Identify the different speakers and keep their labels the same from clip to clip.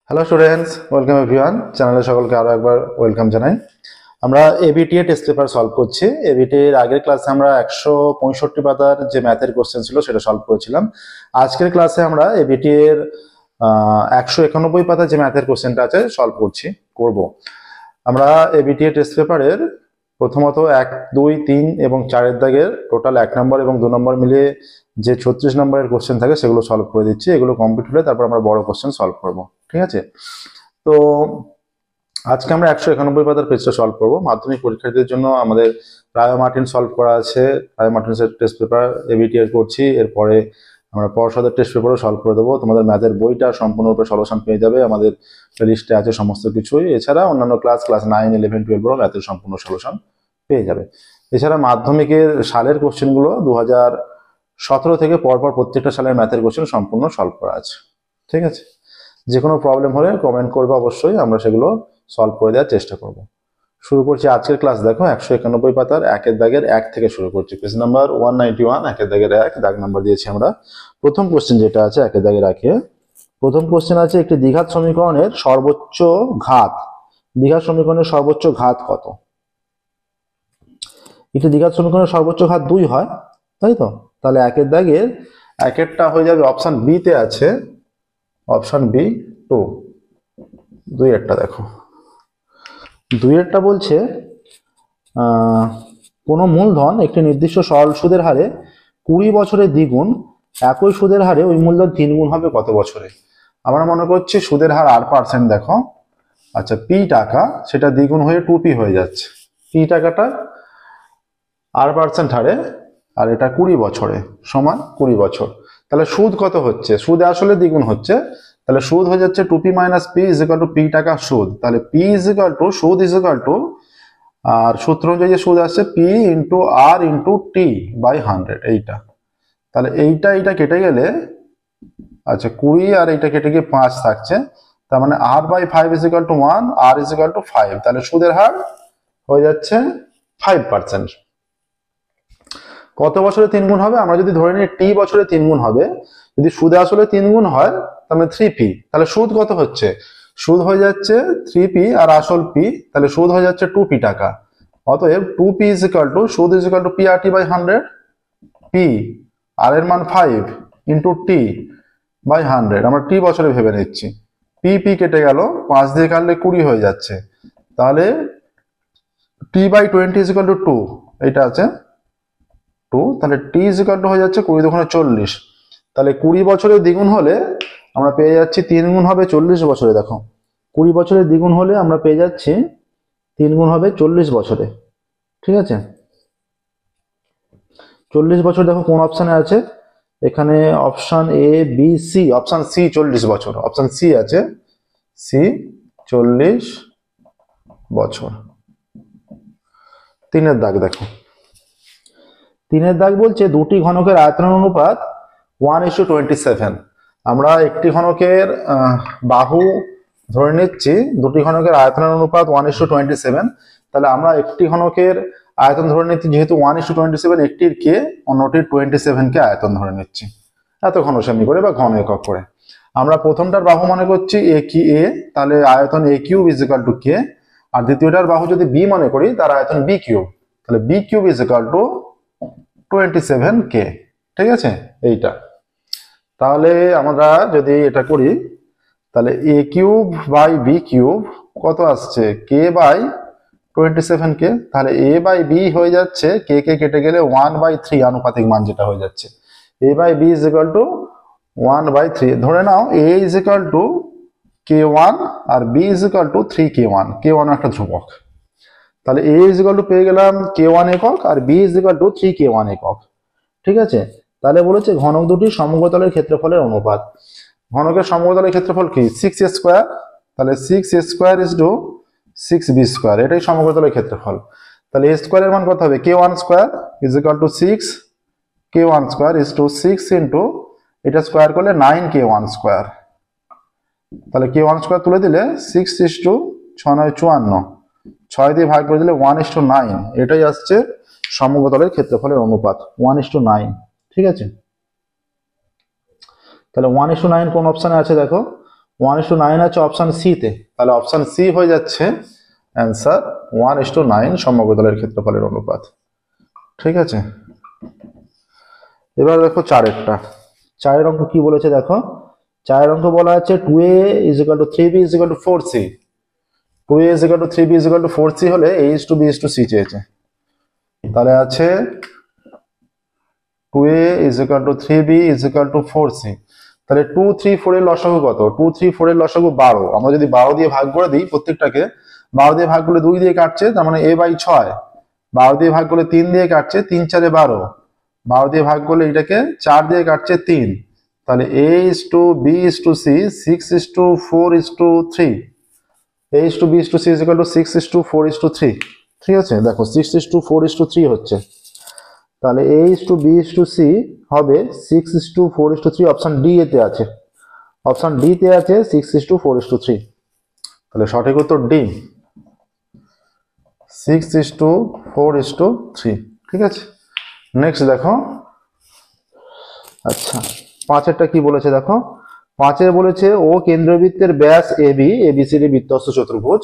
Speaker 1: Hello students, welcome everyone. চ্যানেলে সকলকে আরো একবার ওয়েলকাম জানাই। আমরা এবিটিএ টেস্ট পেপার সলভ করছি। এবিটি এর আগের ক্লাসে আমরা 165 পাতার যে ম্যাথের কোশ্চেন ছিল সেটা সলভ করেছিলাম। আজকের ক্লাসে আমরা এবিটি এর 191 পাতার যে ম্যাথের কোশ্চেনটা আছে সলভ করব। আমরা এবিটিএ টেস্ট পেপারের প্রথমত 1, 2, 3 এবং 4 দাগের টোটাল 1 নম্বর এবং 2 নম্বর মিলিয়ে যে 36 নম্বরের কোশ্চেন থাকে সেগুলো সলভ করে দিচ্ছি। এগুলো কমপ্লিট হলে তারপর আমরা বড় কোশ্চেন সলভ করব। ঠিক আছে, তো আজকে আমরা 191 পাতার পেজটা সলভ করব। মাধ্যমিক পরীক্ষার্থীদের জন্য আমাদের রায় মার্টিন সলভ করা আছে। রায় মার্টিনের টেস্ট পেপার এবিটি এর করছি, এরপরে আমরা পর্ষদের টেস্ট পেপারও সলভ করে দেবো। তোমাদের ম্যাথের বইটা সম্পূর্ণরূপে সলিউশন পেয়ে যাবে, আমাদের লিস্টে আছে সমস্ত কিছুই। এছাড়া অন্যান্য ক্লাস 9, 11, 12 ম্যাথের সম্পূর্ণ সলিউশন পেয়ে যাবে। এছাড়া মাধ্যমিকের সালের কোশ্চেনগুলো 2017 থেকে পরপর প্রত্যেকটা সালের ম্যাথের কোশ্চেন সম্পূর্ণ সলভ করা আছে। ঠিক আছে, যে কোনো প্রবলেম হলে কমেন্ট করবে, অবশ্যই আমরা সেগুলো সলভ করে দেওয়ার চেষ্টা করব। শুরু করছি আজকের ক্লাস। দেখো 191 পাতার 1 দাগের 1 থেকে শুরু করছি। পেজ নাম্বার 191, 1 দাগের 1, দাগ নাম্বার দিয়েছি আমরা। প্রথম কোশ্চেন যেটা আছে 1 দাগের 1, প্রথম কোশ্চেন আছে একটি দ্বিঘাত সমীকরণের সর্বোচ্চ ঘাত। দ্বিঘাত সমীকরণের সর্বোচ্চ ঘাত কত? একটি দ্বিঘাত সমীকরণের সর্বোচ্চ ঘাত 2 হয়, তাই তো? তাহলে 1 দাগের 1টা হয়ে যাবে অপশন বি তে আছে, অপশন বি 2। 2 দেখো, 2 বলছে কোনো মূলধন একটি নির্দিষ্ট সরল সুদের হারে 20 বছরে দ্বিগুণ, একই সুদের হারে ওই মূলধন 3 গুণ হবে কত বছরে? আমরা মনে করছি সুদের হার 8%, দেখো আচ্ছা পি টাকা, সেটা দ্বিগুণ হয়ে 2p হয়ে যাচ্ছে। পি টাকাটা 8% হারে আর এটা 20 বছরে সমান 20 বছর। তাহলে সুদ কত হচ্ছে? সুদ আসলে দ্বিগুণ হচ্ছে, তাহলে সুদ হয়ে যাচ্ছে 2p - p = p টাকা সুদ। তাহলে p = সুদ আর সূত্র অনুযায়ী যে সুদ আসছে p × r × t/100 এইটা। তাহলে এইটা কেটে গেলে আচ্ছা 20 আর এইটা কেটে গিয়ে 5 থাকছে, তার মানে r/5 = 1, r = 5। তাহলে সুদের হার হয়ে যাচ্ছে 5%। কত বছরে 3 গুণ হবে? আমরা যদি ধরে নিই t বছরে 3 গুণ হবে, যদি সুদে আসলে 3 গুণ হয় তাহলে 3p। তাহলে সুদ কত হচ্ছে? সুদ হয়ে যাচ্ছে 3p আর আসল p, তাহলে সুদ হয়ে যাচ্ছে 2p টাকা। অতএব 2p = সুদ p/100, p আর এর মান 5 × t/100। আমরা t বছরে ভেবে নিচ্ছি। p কেটে গেল, 5 দিয়ে কাটলে 20 হয়ে যাচ্ছে। তাহলে t/20 = 2, এটা আছে 2। তাহলে t হয়ে যাচ্ছে 20 × 40। তাহলে 20 বছরে দ্বিগুণ হলে আমরা পেয়ে যাচ্ছি 3 গুণ হবে 40 বছরে। দেখো 20 বছরে দ্বিগুণ হলে আমরা পেয়ে যাচ্ছি 3 গুণ হবে 40 বছরে। ঠিক আছে, 40 বছর দেখো কোন অপশানে আছে? এখানে option A, B, C. Option C 40 বছর, অপশন সি আছে, সি 40 বছর। 3 দাগ দেখো, 3 দাগ বলছে দুটি ঘনকের আয়তনের অনুপাত 1:27। আমরা একটি ঘনকের বাহু ধরে নিচ্ছি, দুটি ঘনকের আয়তনের অনুপাত 1:27। তাহলে আমরা একটি ঘনকের আয়তন ধরে নিচ্ছি, যেহেতু 1:27 একটির কে, অন্যটির 27 কে আয়তন ধরে নিচ্ছি, এত ঘনসেমি করে বা ঘন একক করে। আমরা প্রথমটার বাহু মনে করছি এ কি এ, তাহলে আয়তন a³ = k। আর দ্বিতীয়টার বাহু যদি বি মনে করি, তার আয়তন b³, তাহলে b³ = 27k। ঠিক আছে, এইটা। তাহলে আমরা যদি এটা করি, তাহলে a³/b³ কত আসছে? k/27k। তাহলে a/b হয়ে যাচ্ছে, k কে কেটে গেলে 1/3 আনুপাতিক মান যেটা হয়ে যাচ্ছে। a/b = 1/3। ধরে নাও a = k1 R b = 3k1। k1 একটা ধ্রুবক। তাহলে a পেয়ে গেলাম k1 একক আর b = 3k1 একক। ঠিক আছে, তাহলে বলেছে ঘনক দুটির সমগ্রতলের ক্ষেত্রফলের অনুপাত। ঘনকের সমগ্রতলের ক্ষেত্রফল কি? 6a²। তাহলে 6a² = 6b², এটাই সমগ্রতলের ক্ষেত্রফল। তাহলে a² এর মান কত হবে? k1² = 6, k1² = 6 × এটা স্কোয়ার করলে 9k1²। তাহলে k1² তুলে দিলে 6:6 × 54, 6 দিয়ে ভাগ করে দিলে 1:9। এটাই আসছে সমগ্রতলের ক্ষেত্রফলের অনুপাত, 1:9। ঠিক আছে, তাহলে 1:9 কোন অপশনে আছে? দেখো 1:9 আছে অপশন সি তে, তাহলে অপশন সি হয়ে যাচ্ছে অ্যান্সার 1:9 সমগ্রতলের ক্ষেত্রফলের অনুপাত। ঠিক আছে, এবার দেখো চারের অঙ্ক কি বলেছে দেখো। চারের অঙ্ক বলা আছে 2a = 3b = 4c। 2a = 3b = 4c হলে a:b:c চেয়েছে। তাহলে আছে 2a = 3b = 4c। তাহলে 2, 3, 4 এর লসাগু কত? 2, 3, 4 এর লসাগু 12। আমরা যদি 12 দিয়ে ভাগ করে দিই প্রত্যেকটাকে, 12 দিয়ে ভাগ করলে 2 দিয়ে কাটছে, তার মানে a/6। 12 দিয়ে ভাগ করলে 3 দিয়ে কাটছে, 3 4 12। 12 দিয়ে ভাগ করলে এটাকে 4 দিয়ে কাটছে 3। তাহলে a:b:c 6:4:3। a:b:c = 6:4:3। ঠিক আছে, দেখো 6:4:3 হচ্ছে। তাহলে a:b:c হবে 6:4:3। অপশন ডি এতে আছে, অপশন ডি তে আছে 6:4:3। তাহলে সঠিক উত্তর ডি, 6:4:3। ঠিক আছে, নেক্সট দেখো। আচ্ছা, 5এরটা কি বলেছে দেখো। 5এর বলেছে ও কেন্দ্রবৃত্তের ব্যাস এবি, এবিসিডি বৃত্তস্থ চতুর্ভুজ।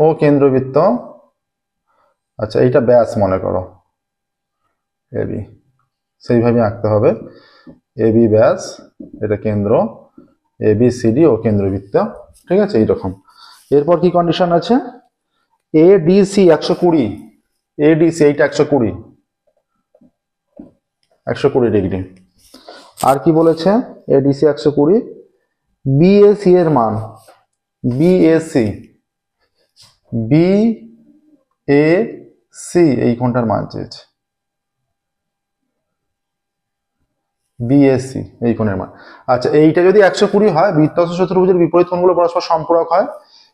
Speaker 1: ও কেন্দ্রবৃত্ত, আচ্ছা এইটা ব্যাস মনে করো এবি, সেইভাবে আঁকতে হবে। এবি ব্যাস, এটা কেন্দ্র, এবিসিডি ও কেন্দ্রবৃত্ত। ঠিক আছে, এইরকম। এরপর কি কন্ডিশন আছে? এডিসি 120, এডিসি এইটা 120 ডিগ্রি। আর কি বলেছে? এডিসি 120। বিএসি এর মান, বিএসি, বিএসি এই কোণটার মান চেয়েছে, বিএসি এই কোণের মান। আচ্ছা, এইটা যদি 120 হয়, বৃত্তস্থ চতুর্ভুজের বিপরীত কোণগুলো পরস্পর সম্পূরক হয়।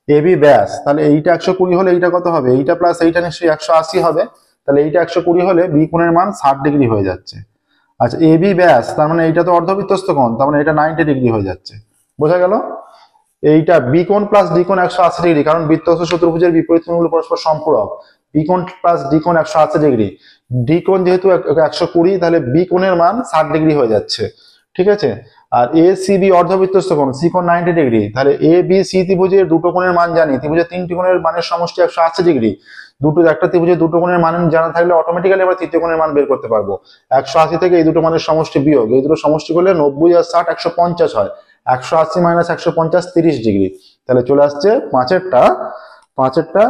Speaker 1: এবি ব্যাস, তাহলে এইটা 120 হলে এইটা কত হবে? এইটা প্লাস এইটা নিশ্চয়ই 180 হবে। তাহলে এইটা 120 হলে বি কোণের মান 60 ডিগ্রি হয়ে যাচ্ছে। আচ্ছা, এবি ব্যাস, তার মানে এইটা তো অর্ধবৃত্তস্থ কোণ, তার মানে এটা 90 ডিগ্রি হয়ে যাচ্ছে। বোঝা গেল? এইটা বি কোণ প্লাস ডি কোণ 180 ডিগ্রি, কারণ বৃত্তস্থ চতুর্ভুজের বিপরীত কোণগুলো পরস্পর সম্পূরক। বি কোণ প্লাস ডি কোণ 180 ডিগ্রি। ডি কোণ যেহেতু 120, তাহলে বি কোণের মান 60 ডিগ্রি হয়ে যাচ্ছে। ঠিক আছে, আর এ সি বি অর্ধবৃত্তস্থ কোণ, সি কোণ 90 ডিগ্রি। তাহলে এ বি সি ত্রিভুজের দুটো কোণের মান জানি, ত্রিভুজের তিনটি কোণের মানের সমষ্টি 180 ডিগ্রি। একটা ত্রিভুজের দুটো কোণের মান জানা থাকলে অটোমেটিক্যালি আমরা তৃতীয় কোণের মান বের করতে পারবো। 180 থেকে এই দুটো মানের সমষ্টি বিয়োগ, এই দুটো সমষ্টি করলে 90 আর 60 150 হয়। 180 - 150 30 ডিগ্রি। তাহলে চলে আসছে পাঁচেরটা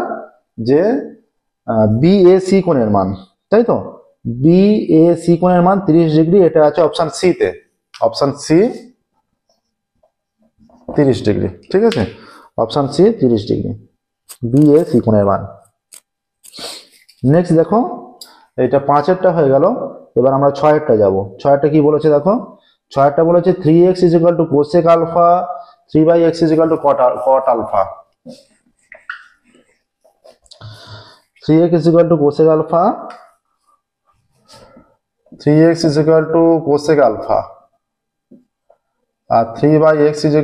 Speaker 1: যে বিএসি কোণের মান, তাই তো? বিএসি কোণের মান 30 ডিগ্রি, এটা আছে অপশন সি তে। Option C 30 degree. ঠিক আছে, অপশন সি 30 ডিগ্রি, বিএসি কোণের মান। নেক্সট দেখো, এটা 5এরটা হয়ে গেল। এবার আমরা 6এরটা যাব। 6এরটা কি বলেছে দেখো। 6এরটা বলেছে 3x = cosec alpha, 3/x = cot alpha। 3x = cosec alpha, 3x = cosec alpha, আর 3/x =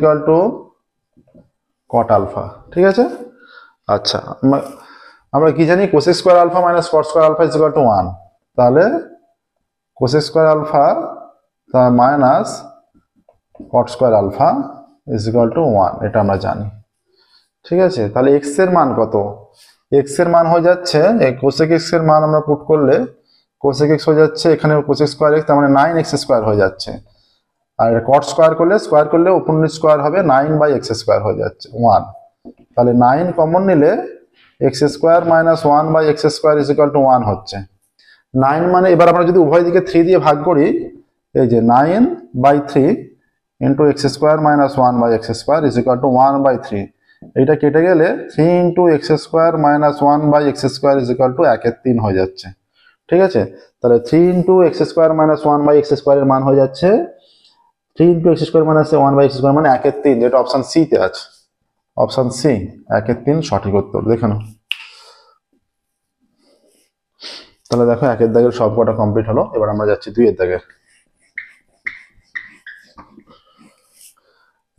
Speaker 1: cot alpha। ঠিক আছে, আচ্ছা আমরা কি জানি? cosec square alpha minus cot square alpha = 1। তাহলে cosec square alpha minus cot square alpha = 1, এটা আমরা জানি। ঠিক আছে, তাহলে x এর মান কত? x এর মান হয়ে যাচ্ছে, cosec x এর মান আমরা পুট করলে cosec x হয়ে যাচ্ছে এখানে cosec square x, তার মানে 9x² হয়ে যাচ্ছে। আর cot স্কয়ার করলে উপর নিচ স্কয়ার হবে, 9/x² হয়ে যাচ্ছে 1। তাহলে 9 কমন নিলে x² - 1/x² = 1 হচ্ছে। 9 মানে, এবার আমরা যদি উভয় দিকে 3 দিয়ে ভাগ করি, এই যে 9/3 × x² - 1/x² = 1/3। এইটা কেটে গেলে 3 × x² - 1/x² = 1/3 হয়ে যাচ্ছে। ঠিক আছে, তাহলে 3 × x² - 1/x² এর মান হয়ে যাচ্ছে 3 × x² - 1/x² মানে 1/3, যেটা অপশন সি তে আছে। অপশন সি 1/3 সঠিক উত্তর। দেখে নাও। তাহলে দেখো 1-এর দাগের সব কটা কমপ্লিট হলো। এবার আমরা যাচ্ছি 2-এর দাগে।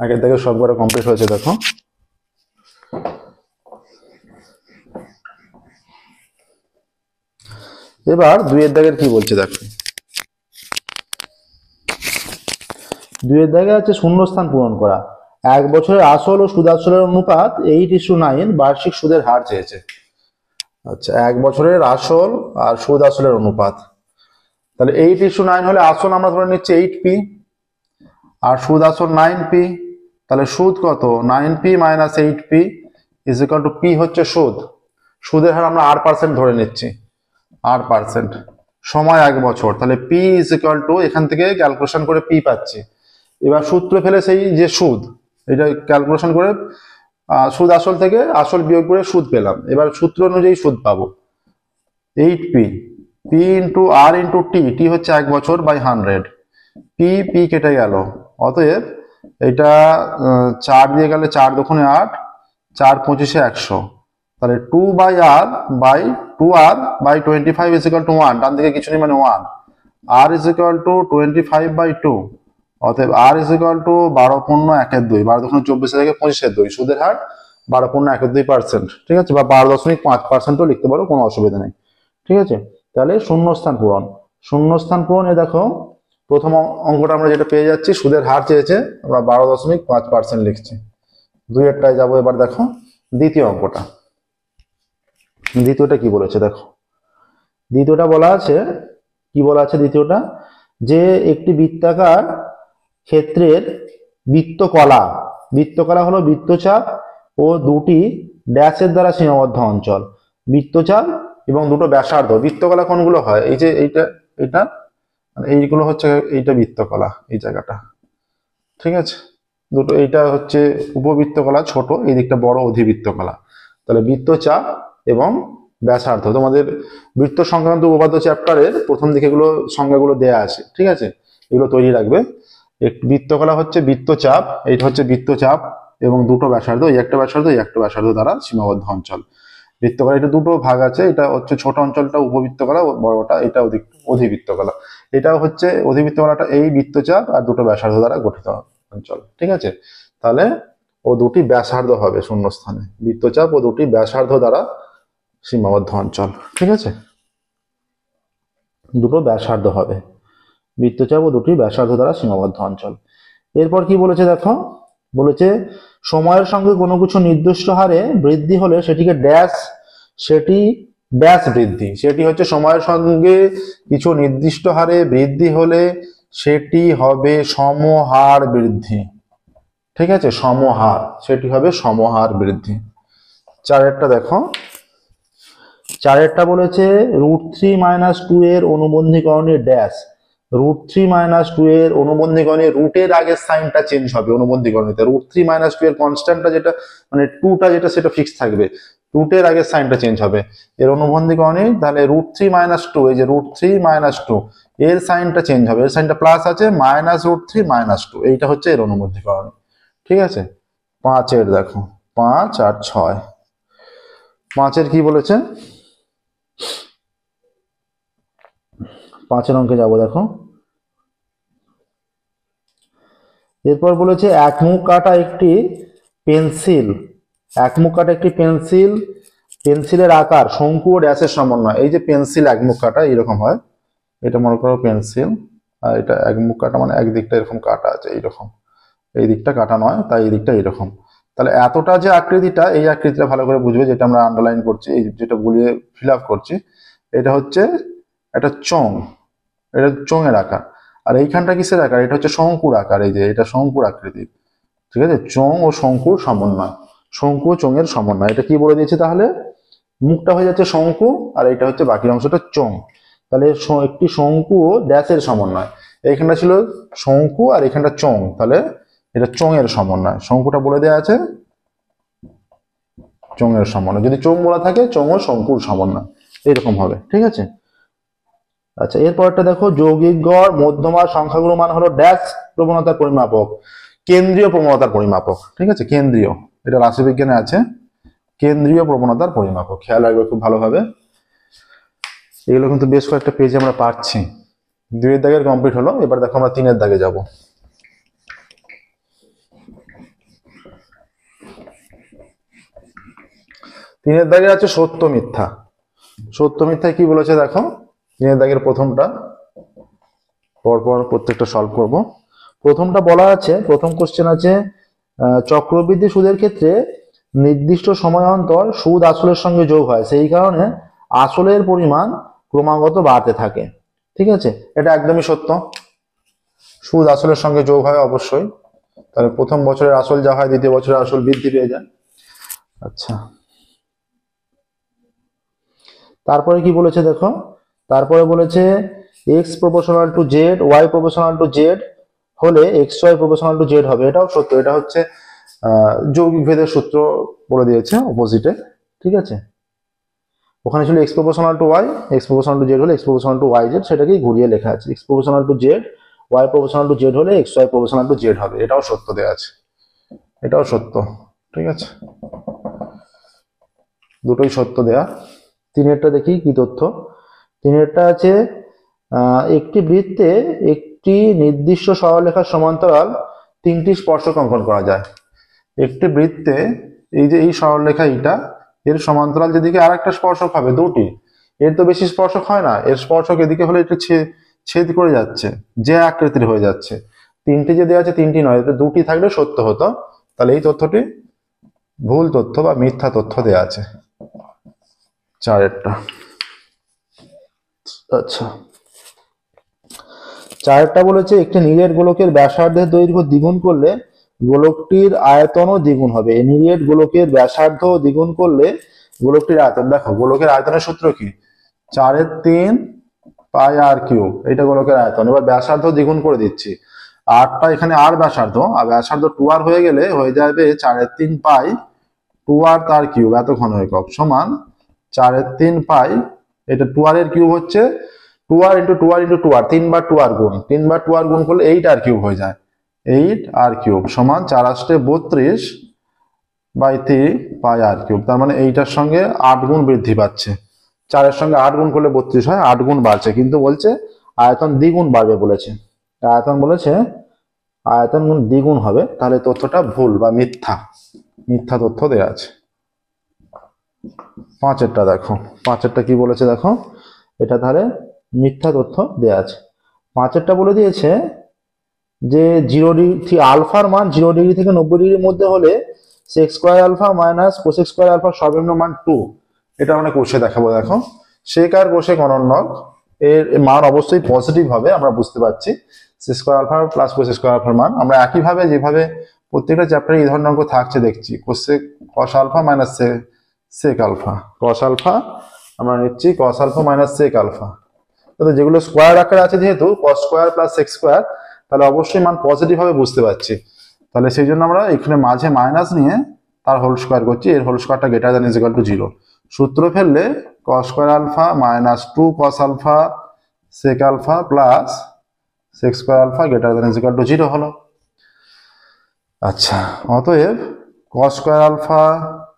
Speaker 1: 1-এর দাগের সব কটা কমপ্লিট হয়েছে দেখো। এবার দুইয়ের দাগের কি বলছে দেখো, দুইয়ের দাগে আছে শূন্যস্থান পূরণ করা। 1 বছরের আসল ও সুদ আসলের অনুপাত 8:9 বার্ষিক সুদের হার চেয়েছে। আচ্ছা, 1 বছরের আসল আর সুদ আসলের অনুপাত, তাহলে 8:9 হলে আসল আমরা ধরে নিচ্ছি 8p আর সুদ আসল 9p, তাহলে সুদ কত 9p minus 8p is equal two p হচ্ছে সুদ, সুদের হার আমরা 8% ধরে নিচ্ছি, 8%, সময় 1 বছর, তাহলে p ইজ ইকুয়াল টু এখান থেকে ক্যালকুলেশন করে p পাচ্ছি। এবার সূত্র ফেলে সেই যে সুদ এটা ক্যালকুলেশন করে সুদ আসল থেকে আসল বিয়োগ করে সুদ পেলাম, এবার সূত্র অনুযায়ী সুদ পাবো 8p, p into r into t হচ্ছে 1 বছর বাই 100, p কেটে গেল, অতএব এটা 4 দিয়ে গেলে 4 দুগুণে 8, 4 পঁচিশে 100, তাহলে 2/r by 2r by 25 is equal to 1, ডান দিকে কিছু নেই মানে 1, r ইজ ইকুয়াল টু 25/2, অতএব r ইজ ইকুয়াল টু 12.12, 12 দুগুণে 24 থেকে 25/2, সুদের হার 12.12%, ঠিক আছে, বা 12.5%ও লিখতে পারো, কোনো অসুবিধা নেই, ঠিক আছে। তাহলে শূন্যস্থান পূরণ, শূন্যস্থান পূরণে দেখো প্রথম অঙ্কটা আমরা যেটা পেয়ে যাচ্ছি সুদের হার চেয়েছে, আমরা 12.5% লিখছি। দুইয়েরটায় যাবো। এবার দেখো দ্বিতীয় অঙ্কটা, দ্বিতীয়টা কি বলেছে দেখো, দ্বিতীয়টা বলা আছে, কি বলা আছে দ্বিতীয়টা, যে একটি বৃত্তাকার ক্ষেত্রের বৃত্তকলা, বৃত্তকলা হলো বৃত্তচাপ ও দুটি ড্যাশের দ্বারা সীমাবদ্ধ অঞ্চল, বৃত্তচাপ এবং দুটো ব্যাসার্ধ। বৃত্তকলা কোনগুলো হয়, এই যে এইটা, এটা এইগুলো হচ্ছে এইটা বৃত্তকলা, এই জায়গাটা, ঠিক আছে, দুটো, এইটা হচ্ছে উপবৃত্তকলা ছোট, এই দিকটা বড় অধিবৃত্তকলা। তাহলে বৃত্তচাপ এবং ব্যাসার্ধ তোমাদের বৃত্ত সংক্রান্ত উপপাদ্য চ্যাপ্টারের প্রথম দিকে এগুলো সংজ্ঞাগুলো দেয়া আছে, ঠিক আছে, এগুলো তৈরি রাখবে। বৃত্তকলা হচ্ছে বৃত্তচাপ, এইটা হচ্ছে বৃত্তচাপ এবং দুটো ব্যাসার্ধ, এই একটা ব্যাসার্ধ এই একটা ব্যাসার্ধ দ্বারা সীমাবদ্ধ অঞ্চল। বৃত্তকলা এটা দুটো ভাগ আছে, এটা হচ্ছে ছোট অঞ্চলটা উপবৃত্তকলা, বড়টা এটা অধিবৃত্তকলা। এটাও হচ্ছে অধিবৃত্তকলাটা এই বৃত্তচাপ আর দুটো ব্যাসার্ধ দ্বারা গঠিত অঞ্চল, ঠিক আছে। তাহলে ও দুটি ব্যাসার্ধ হবে শূন্যস্থানে, বৃত্তচাপ ও দুটি ব্যাসার্ধ দ্বারা সীমাবদ্ধ অঞ্চল, ঠিক আছে, দুটো ব্যাসার্ধ হবে, বৃত্তচাপ ও দুটি ব্যাসার্ধ দ্বারা সীমাবদ্ধ অঞ্চল। এরপর কি বলেছে দেখো, বলেছে সময়ের সঙ্গে কোনো কিছু নির্দিষ্ট হারে বৃদ্ধি হলে সেটিকে ড্যাশ, সেটি ড্যাশ বৃদ্ধি, সেটি হচ্ছে সময়ের সঙ্গে কিছু নির্দিষ্ট হারে বৃদ্ধি হলে সেটি হবে সমহার বৃদ্ধি, ঠিক আছে, সমহার, সেটি হবে সমহার বৃদ্ধি। চারেরটা দেখো, চারেরটা বলেছে √3 - 2 এর অনুবন্ধীকরণে ড্যাশ, √3 - 2 এর অনুবন্ধীকরণে রুটের আগের সাইনটা চেঞ্জ হবে অনুবন্ধীকরণে, √3 - 2 এর কনস্ট্যান্টটা যেটা মানে 2টা যেটা সেটা ফিক্স থাকবে, রুটের আগের সাইনটা চেঞ্জ হবে এর অনুবন্ধীকরণে। তাহলে √3 - 2, এই যে √3 - 2 এর সাইনটা চেঞ্জ হবে, এর সাইনটা প্লাস আছে, -√3 - 2, এইটা হচ্ছে এর অনুবন্ধীকরণ, ঠিক আছে। 5এর দেখো, 5 আর 6, 5এর কি বলেছে, 5এর অঙ্কে যাবো দেখো। এরপর বলেছে একমুখ কাটা একটি পেন্সিল, একমুখ কাটা একটি পেন্সিল, পেন্সিলের আকার শঙ্কু ও ড্যাশের সমন্বয়। এই যে পেন্সিল একমুখ কাটা এরকম হয়, এটা মনে করো পেন্সিল, আর এটা একমুখ কাটা মানে একদিকটা এরকম কাটা আছে এইরকম, এই দিকটা কাটা নয়, তাই এই দিকটা এরকম। তাহলে এতটা যে আকৃতিটা, এই আকৃতিটা ভালো করে বুঝবে, যেটা আমরা আন্ডারলাইন করছি, এই যেটা বুলিয়ে ফিল আপ করছি, এটা হচ্ছে একটা চোঙ, এটা চোঙের আকার। আর এইখানটা কিসের আকার, এটা হচ্ছে শঙ্কুর আকার, এই যে এটা শঙ্কুর আকৃতির, ঠিক আছে, চোঙ ও শঙ্কুর সমন্বয়, শঙ্কু ও চোঙের সমন্বয়। এটা কি বলে দিয়েছে তাহলে, মুখটা হয়ে যাচ্ছে শঙ্কু আর এইটা হচ্ছে বাকি অংশটা চোঙ, তাহলে একটি শঙ্কু ও ড্যাশের সমন্বয়, এইখানটা ছিল শঙ্কু আর এখানটা চোঙ, তাহলে এটা চোঙের সমন্বয়, শঙ্কুটা বলে দেওয়া আছে চোঙের সমন্বয়, যদি চোঙ বলা থাকে চোঙ ও শঙ্কুর সমন্বয়, এরকম হবে, ঠিক আছে। আচ্ছা, এরপরটা দেখো যৌগিক গড় মধ্যমার সংখ্যাগুলোর মান হলো ড্যাশ প্রবণতার পরিমাপক, কেন্দ্রীয় প্রবণতার পরিমাপক, ঠিক আছে, কেন্দ্রীয়, এটা রাশিবিজ্ঞানে আছে, কেন্দ্রীয় প্রবণতার পরিমাপক, খেয়াল রাখবে খুব ভালোভাবে। এগুলো কিন্তু বেশ কয়েকটা পেজে আমরা পাচ্ছি। 2এর দাগের কমপ্লিট হলো, এবার দেখো আমরা 3এর দাগে যাব। 3এর দাগে আছে সত্য মিথ্যা। সত্য মিথ্যায় কি বলেছে দেখো, তিনের দাগের প্রথমটা পরপর প্রত্যেকটা সলভ করব। প্রথমটা বলা আছে, প্রথম কোশ্চেন আছে চক্রবৃদ্ধি সুদের ক্ষেত্রে নির্দিষ্ট সময় অন্তর সুদ আসলের সঙ্গে যোগ হয়, সেই কারণে আসলের পরিমাণ ক্রমাগত বাড়তে থাকে। ঠিক আছে, এটা একদমই সত্য। সুদ আসলের সঙ্গে যোগ হয় অবশ্যই, তাহলে প্রথম বছরের আসল যা হয় দ্বিতীয় বছরের আসল বৃদ্ধি পেয়ে যায়। আচ্ছা, তারপরে কি বলেছে দেখো, তারপরে বলেছে x proportional to z, y proportional to z হলে x y proportional to z হবে। এটাও সত্য, এটা হচ্ছে যৌগিক ভেদের সূত্র বলে দিয়েছে অপোজিটে। ঠিক আছে, ওখানে ছিল x proportional to y, x proportional to z হলে x proportional to y z, সেটাকেই ঘুরিয়ে লেখা আছে x proportional to z, y proportional to z হলে x y proportional to z হবে। এটাও সত্য দেওয়া আছে, এটাও সত্য। ঠিক আছে, দুটোই সত্য দেয়া। তিনেরটা দেখি কি তথ্য। তিনেরটা আছে একটি বৃত্তে একটি নির্দিষ্ট সরলরেখার সমান্তরাল তিনটি স্পর্শক অঙ্কন করা যায়। একটি বৃত্তে এই যে এই সরলরেখা এইটা, এর সমান্তরাল যেদিকে আর একটা স্পর্শক হবে দুটি, এর তো বেশি স্পর্শক হয় না, এর স্পর্শক এদিকে হলে এটা ছেদ করে যাচ্ছে, যে আকৃতির হয়ে যাচ্ছে। তিনটি যে দেওয়া আছে তিনটি নয়, দুটি থাকলে সত্য হতো, তাহলে এই তথ্যটি ভুল তথ্য বা মিথ্যা তথ্য দেওয়া আছে চারেরটা। আচ্ছা, চারটা বলেছে একটি নিরেট গোলকের ব্যাসার্ধের দৈর্ঘ্য দ্বিগুণ করলে গোলকটির আয়তনও দ্বিগুণ হবে। নিরেট গোলকের ব্যাসার্ধ দ্বিগুণ করলে গোলকটির আয়তন, দেখো গোলকের আয়তনের সূত্র কি, 4/3 পাই আর কিউব, এটা গোলকের আয়তন। এবার ব্যাসার্ধ দ্বিগুণ করে দিচ্ছি, আরটা এখানে আর ব্যাসার্ধ, আর ব্যাসার্ধ 2r হয়ে গেলে হয়ে যাবে 4/3 পাই 2r তার কিউব এত ঘন একক সমান 4/3 পাই, এটা 2r এর কিউব হচ্ছে 2r into 2r into 2r, 3 বার 2r গুণ, 3 বার 2r গুণ করলে 8r কিউব হয়ে যায়, 8r কিউব সমান 4×8 32 পাই আর কিউব। তার মানে এইটার সঙ্গে 8 গুণ বৃদ্ধি পাচ্ছে, 4-এর সঙ্গে 8 গুণ করলে 32 হয়, 8 গুণ বাড়ছে, কিন্তু বলছে আয়তন দ্বিগুণ বাড়বে বলেছে। আয়তন বলেছে আয়তন গুণ দ্বিগুণ হবে, তাহলে তথ্যটা ভুল বা মিথ্যা, মিথ্যা তথ্য দেওয়া আছে। পাঁচেরটা দেখো, পাঁচেরটা কি বলেছে দেখো, এটা তাহলে মিথ্যা তথ্য দেওয়া আছে। পাঁচেরটা বলে দিয়েছে যে 0 ডিগ্রি আলফার মান 0 ডিগ্রি থেকে 90 ডিগ্রির মধ্যে হলে sec square alpha minus cosec square alpha সর্বনিম্ন মান 2। এটা আমরা কোষে দেখাবো। দেখো সেক আর কোসেক অনন্যক, এর মান অবশ্যই পজিটিভ হবে, আমরা বুঝতে পারছি। Sec square alpha plus cosec square আলফার মান আমরা একইভাবে যেভাবে প্রত্যেকটা চ্যাপ্টারে এই ধরনের অঙ্ক থাকছে দেখছি, cosec cos alpha minus sec alpha, cos alpha আমরা নিচ্ছি cos alpha minus sec alpha, তো যেগুলো স্কোয়ার আকারে আছে যেহেতু cos square plus sec square, তাহলে অবশ্যই মান পজিটিভ ভাবে বুঝতে পারছি। তাহলে সেই জন্য আমরা এখানে মাঝে মাইনাস নিয়ে তার হোল স্কোয়ার করছি, এর হোল স্কোয়ারটা greater than is equal to 0। সূত্র ফেললে cos square alpha minus 2 cos alpha sec alpha plus sec square alpha greater than is equal to 0 হলো। আচ্ছা, অতএব cos square alpha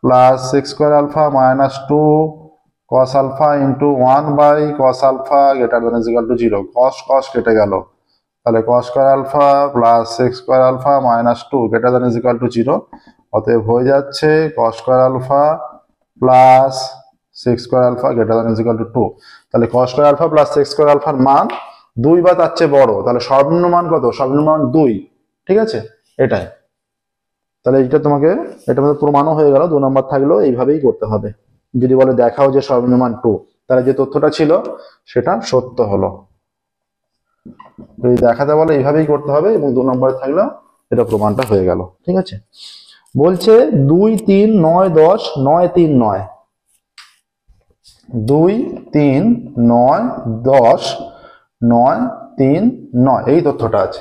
Speaker 1: plus sec square alpha minus 2 cos alpha into 1 by cos alpha greater than is equal to 0, cos কেটে গেল, তাহলে cos square alpha plus sec square alpha minus 2 greater than is equal to 0, অতএব হয়ে যাচ্ছে cos square alpha plus sec square alpha greater than is equal to 2। তাহলে cos square alpha plus sec square alpha এর মান 2 বা তার চেয়ে বড়, তাহলে সর্বনিম্ন মান কত, সর্বনিম্ন মান 2। ঠিক আছে, এটাই। তাহলে এটা তোমাকে এটা মধ্যে প্রমাণও হয়ে গেল, 2 নম্বর থাকলেও এইভাবেই করতে হবে। যদি বলে দেখাও যে সর্বনিম্ন মান 2, তাহলে যে তথ্যটা ছিল সেটা সত্য হলো। যদি দেখাতে বলে এইভাবেই করতে হবে, এবং 2 নম্বরে থাকলেও এটা প্রমাণটা হয়ে গেল। ঠিক আছে, বলছে 2 3 9 10 9 3 9, 2 3 9 10 9 3 9 এই তথ্যটা আছে,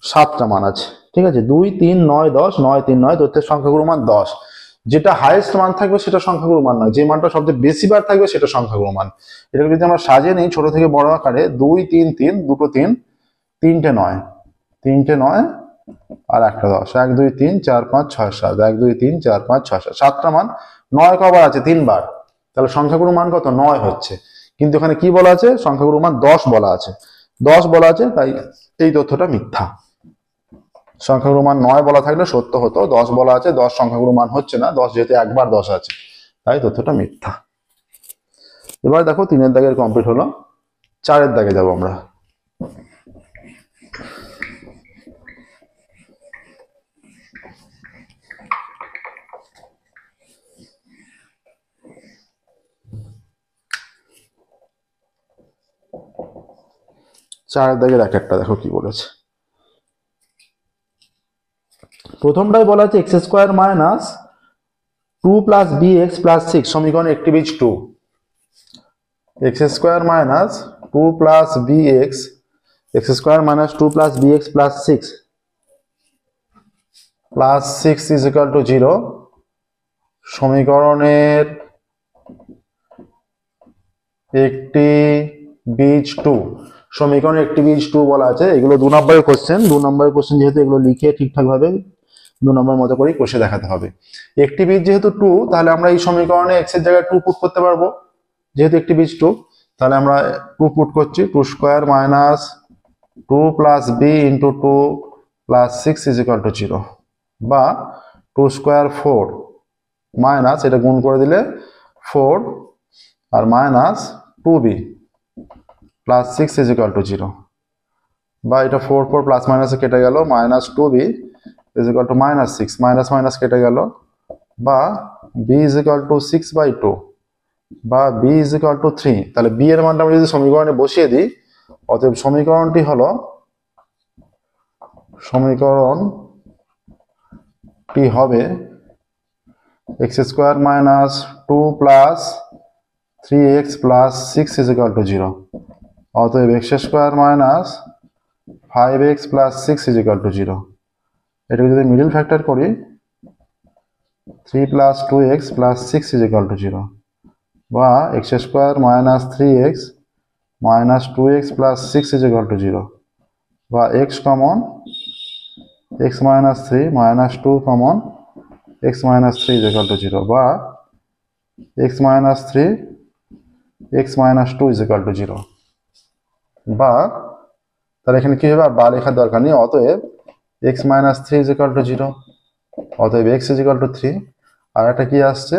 Speaker 1: 7টা মান আছে। ঠিক আছে, 2 3 9 10 9 3 9, তথ্যের সংখ্যাগুরু মান 10। যেটা হাইয়েস্ট মান থাকবে সেটা সংখ্যাগুরু মান নয়, যে মানটা সবচেয়ে বেশি বার থাকবে সেটা সংখ্যাগুরু মান। এটাকে যদি আমরা সাজিয়ে নিই ছোট থেকে বড় আকারে, 2 3 3 দুটো 3, 3টে 9, 3টে 9 আর একটা 10, 1 2 3 4 5 6 7, 1 2 3 4 5 6 7, 7টা মান। 9 কবার আছে, 3 বার, তাহলে সংখ্যাগুরু মান কত, 9 হচ্ছে। কিন্তু এখানে কি বলা আছে, সংখ্যাগুরু মান 10 বলা আছে, 10 বলা আছে, তাই এই তথ্যটা মিথ্যা। সংখ্যাগুরু মান 9 বলা থাকলে সত্য হতো, 10 বলা আছে, 10 সংখ্যাগুরু মান হচ্ছে না, 10 যেহেতু একবার 10 আছে, তাই তথ্যটা মিথ্যা। এবার দেখো 3 এর দাগের কমপ্লিট হলো। 4-এর দাগে যাব আমরা। চারের দাগের এক একটা দেখো কি বলেছে। প্রথমটাই বলা আছে x square minus 2 plus b x plus 6 সমীকরণ একটি বীজ 2। X square minus 2 plus b x, x square minus 2 plus b x plus 6 is equal to 0 সমীকরণের একটি বীজ 2। সমীকরণের একটি বীজ 2 বলা আছে। এগুলো 2 নম্বরের কোশ্চেন, 2 নম্বরের কোশ্চেন যেহেতু এগুলো লিখে ঠিকঠাক ভাবে 2 নম্বর মতো করে কষে দেখাতে হবে। একটি বীজ যেহেতু 2, তাহলে আমরা এই সমীকরণে x এর জায়গায় 2 পুট করতে পারবো। যেহেতু একটি বীজ 2, তাহলে আমরা 2 পুট করছি। 2 square minus 2 plus b into 2 plus 6 is equal to 0, বা 2 স্কোয়ার 4 মাইনাস এটা গুণ করে দিলে 4 আর minus 2b plus 6 is equal to 0, বা এটা 4 4 প্লাস মাইনাসে কেটে গেল, minus 2b is equal to minus 6, minus minus কেটে গেল, বা b ইজ ইকুয়াল টু 6/2, বা b ইজ ইকুয়াল টু 3। তাহলে b এর মানটা আমরা যদি সমীকরণে বসিয়ে দিই, অতএব সমীকরণটি হবে x square minus 2 plus 3x plus 6 is equal to 0। অতএব x square minus 5x plus 6 is equal to 0। এটাকে যদি মিডল ফ্যাক্টর করি, 3 plus 2x plus 6 is equal to 0, বা x square minus 3x minus 2x plus 6 is equal to 0, বা x common x minus 3 minus 2 common x minus 3 is equal to 0, বা x minus 3 x minus 2 is equal to 0, বা তাহলে এখানে কি হবে, আর বা লেখার দরকার নেই। অতএব x minus 3 is equal to 0, অতএব x ইজ ইকুয়াল টু 3, আর একটা কি আসছে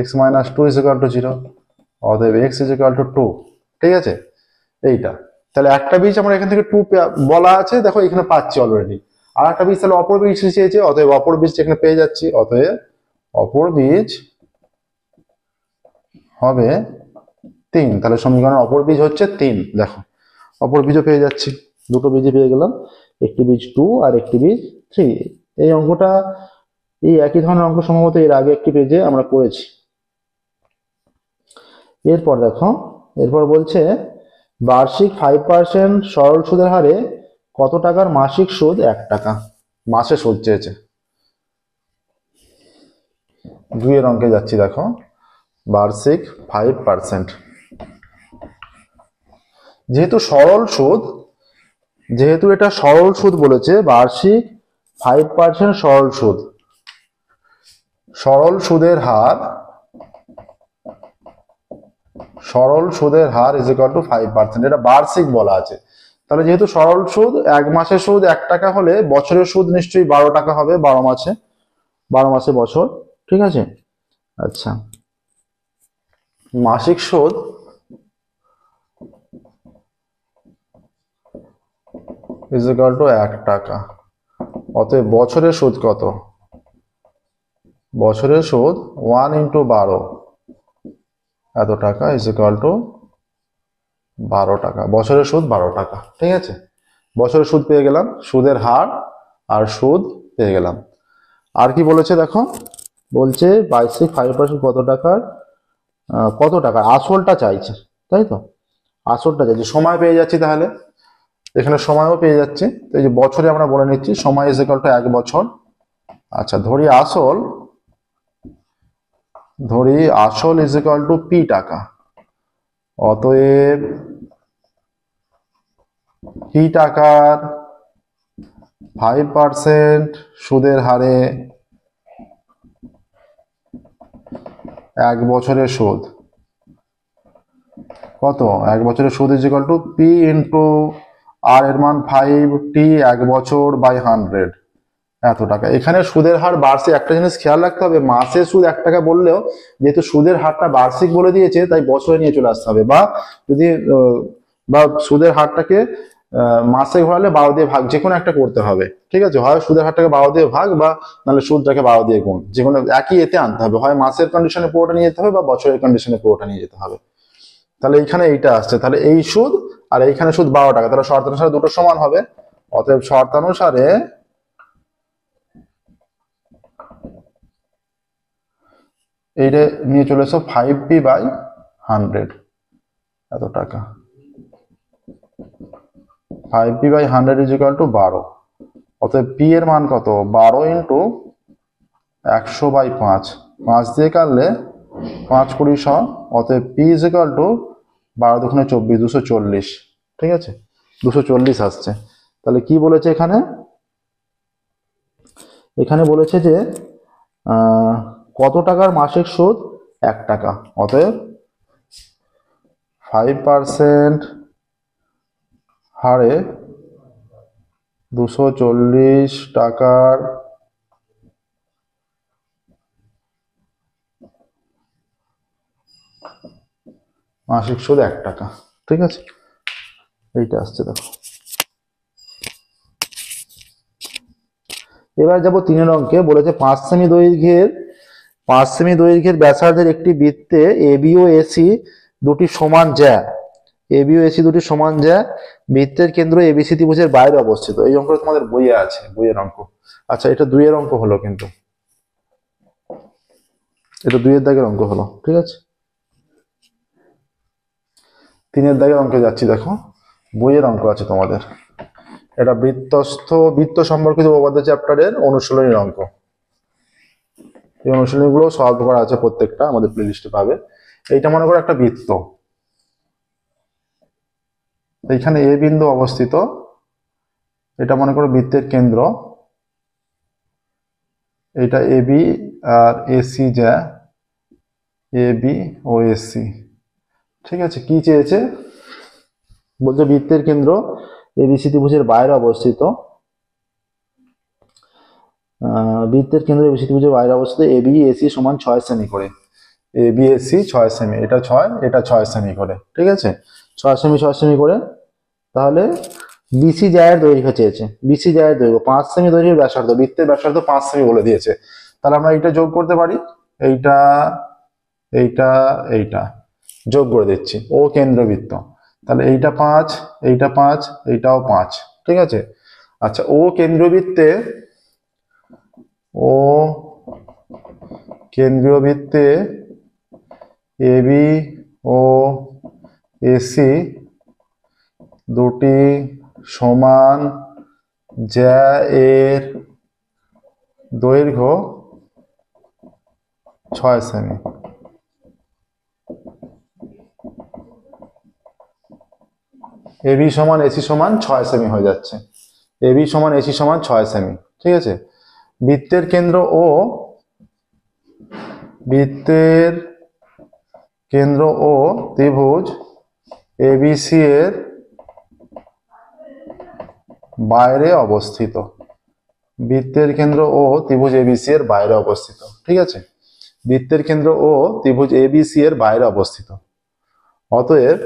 Speaker 1: x minus 2 is equal to 0, অতএব x ইজ ইকুয়াল টু 2। ঠিক আছে, এইটা তাহলে একটা বীজ আমরা এখান থেকে 2 বলা আছে, দেখো এখানে পাচ্ছি অলরেডি। আর একটা বীজ তাহলে অপর বীজ চেয়েছে, অতএব অপর বীজ এখানে পেয়ে যাচ্ছি। অতএব অপর বীজ হবে 3। তাহলে সমীকরণের অপর বীজ হচ্ছে 3। দেখো অপর বীজও পেয়ে যাচ্ছি, দুটো বীজই পেয়ে গেলাম, একটি বীজ 2 আর একটি বীজ 3। এই অঙ্কটা এই একই ধরনের অঙ্ক সম্ভবত এর আগে একটি পেজে আমরা করেছি। এরপর দেখো, এরপর বলছে বার্ষিক 5% সরল সুদের হারে কত টাকার মাসিক সুদ 1 টাকা। মাসে সুদ চেয়েছে। 2 এর অঙ্কে যাচ্ছি। দেখো বার্ষিক 5%, যেহেতু এটা সরল সুদ বলেছে, বার্ষিক 5% সরল সুদ, সরল সুদের হার ইজ ইকুয়াল টু 5%। এটা বার্ষিক বলা আছে। তাহলে যেহেতু সরল সুদ, 1 মাসের সুদ 1 টাকা হলে বছরের সুদ নিশ্চয়ই 12 টাকা হবে, 12 মাসে বছর। ঠিক আছে, আচ্ছা, মাসিক সুদ ইজ ইকুয়াল টু 1 টাকা। অতএব বছরের সুদ কত? বছরের সুদ 1 ইন্টু 12 এত টাকা ইজ ইকুয়াল টু 12 টাকা। বছরের সুদ 12 টাকা। ঠিক আছে, বছরের সুদ পেয়ে গেলাম, সুদের হার আর সুদ পেয়ে গেলাম। আর কি বলেছে দেখো, বলছে বার্ষিক 5% কত টাকার আসলটা চাইছে, তাই তো? আসলটা চাইছে, সময় পেয়ে যাচ্ছি, তাহলে এখানে সময়ও পেয়ে যাচ্ছে। তো এই যে বছরে আমরা বলে নিচ্ছি, সময় ইজ ইকুয়াল টু 1 বছর। আচ্ছা, ধরি আসল ইজ ইকুয়াল টু পি টাকা। অতএব পি টাকার 5% সুদের হারে 1 বছরের সুদ কত? 1 বছরের সুদ is equal to P into R এর মান 5t 1 বছর বাই 100 এত টাকা। এখানে সুদের হার বার্ষিক। একটা জিনিস খেয়াল রাখতে হবে, মাসে সুদ 1 টাকা বললেও যেহেতু সুদের হারটা বার্ষিক বলে দিয়েছে, তাই বছরে নিয়ে চলে আসতে হবে। বা যদি বা সুদের হারটাকে মাসে ঘোরালে 12 দিয়ে ভাগ, যে কোনো একটা করতে হবে। ঠিক আছে, হয় সুদের হারটাকে 12 দিয়ে ভাগ বা নাহলে সুদটাকে 12 দিয়ে গুণ, যে কোনো একই এতে আনতে হবে, হয় মাসের কন্ডিশনে পুরোটা নিয়ে যেতে হবে বা বছরের কন্ডিশনে পুরোটা নিয়ে যেতে হবে। তাহলে এইখানে এইটা আসছে, তাহলে এই সুদ আর এইখানে সুদ 12 টাকা, তাহলে শর্তানুসারে দুটো সমান হবে। অতএব শর্তানুসারে এইটা নিয়ে চলে এসো 5p/100 এত টাকা। 5p/100 = 12। অতএব p এর মান কত? 12 × 100/5, 5 দিয়ে কাটলে 5 × 20 100। অতএব p = 12 দুগুণে 24, 240। ঠিক আছে, 240 আসছে। তাহলে কি বলেছে এখানে? এখানে বলেছে যে কত টাকার মাসিক সুদ? 1 টাকা। অতএব 5% হারে 240 টাকার মাসিক সুদ 1 টাকা। ঠিক আছে, এইটা আসছে দেখো। এবার যাবো 3 অঙ্কে। বলেছে 5 সেমি দৈর্ঘ্যের ব্যাসার্ধের একটি বৃত্তে এবি ও এসি দুটি সমান জ্যা, বৃত্তের কেন্দ্র এবিসি ত্রিভুজের বাইরে অবস্থিত। এই অঙ্কটা তোমাদের বইয়ে আছে, বইয়ের অঙ্ক। আচ্ছা, এটা 2 এর অঙ্ক হলো, কিন্তু এটা 2 এর দাগের অঙ্ক হলো। ঠিক আছে, 3 এর দাগের অঙ্কে যাচ্ছি। দেখো, বইয়ের অঙ্ক আছে তোমাদের। এটা বৃত্ত সম্পর্কিত উপপাদ্য চ্যাপ্টারের অনুশীলনীর অঙ্ক। এই অনুশীলনীগুলো সলভ করা আছে, প্রত্যেকটা আমাদের প্লেলিস্টে পাবে। এইটা মনে করো একটা বৃত্ত, এইখানে এ বিন্দু অবস্থিত, এটা মনে করো বৃত্তের কেন্দ্র, এটা এবি আর এসি যা, এবি ও এসি। ঠিক আছে, কি চেয়েছে? বলছে বৃত্তের কেন্দ্র এবিসি ত্রিভুজের বাইরে অবস্থিত, এবি এসি সমান 6 সেমি করে। এবি এসি 6 সেমি, এটা 6, এটা 6 সেমি করে। ঠিক আছে, 6 সেমি করে। তাহলে বিসি জায়ের দৈর্ঘ্য চেয়েছে। বিসি জায়ের দৈর্ঘ্য 5 সেমি দৈর্ঘ্যের ব্যাসার্ধ, বৃত্তের ব্যাসার্ধ 5 সেমি বলে দিয়েছে। তাহলে আমরা এইটা যোগ করতে পারি, এইটা যোগ করে দিচ্ছি। ও কেন্দ্রবৃত্ত, তাহলে এইটা 5, এইটা 5, এইটাও 5। ঠিক আছে, আচ্ছা, ও কেন্দ্রীয় বৃত্তে এবি ও এসি দুটি সমান জ্যা এর দৈর্ঘ্য 6 সেমি। এবি সমান এসি সমান 6 সেমি হয়ে যাচ্ছে। এবি সমান এসি সমান 6 সেমি। ঠিক আছে, বৃত্তের কেন্দ্র ও ত্রিভুজ এবিসি এর বাইরে অবস্থিত। বৃত্তের কেন্দ্র ও ত্রিভুজ এবিসি এর বাইরে অবস্থিত। ঠিক আছে, বৃত্তের কেন্দ্র ও ত্রিভুজ এবিসি এর বাইরে অবস্থিত। অতএব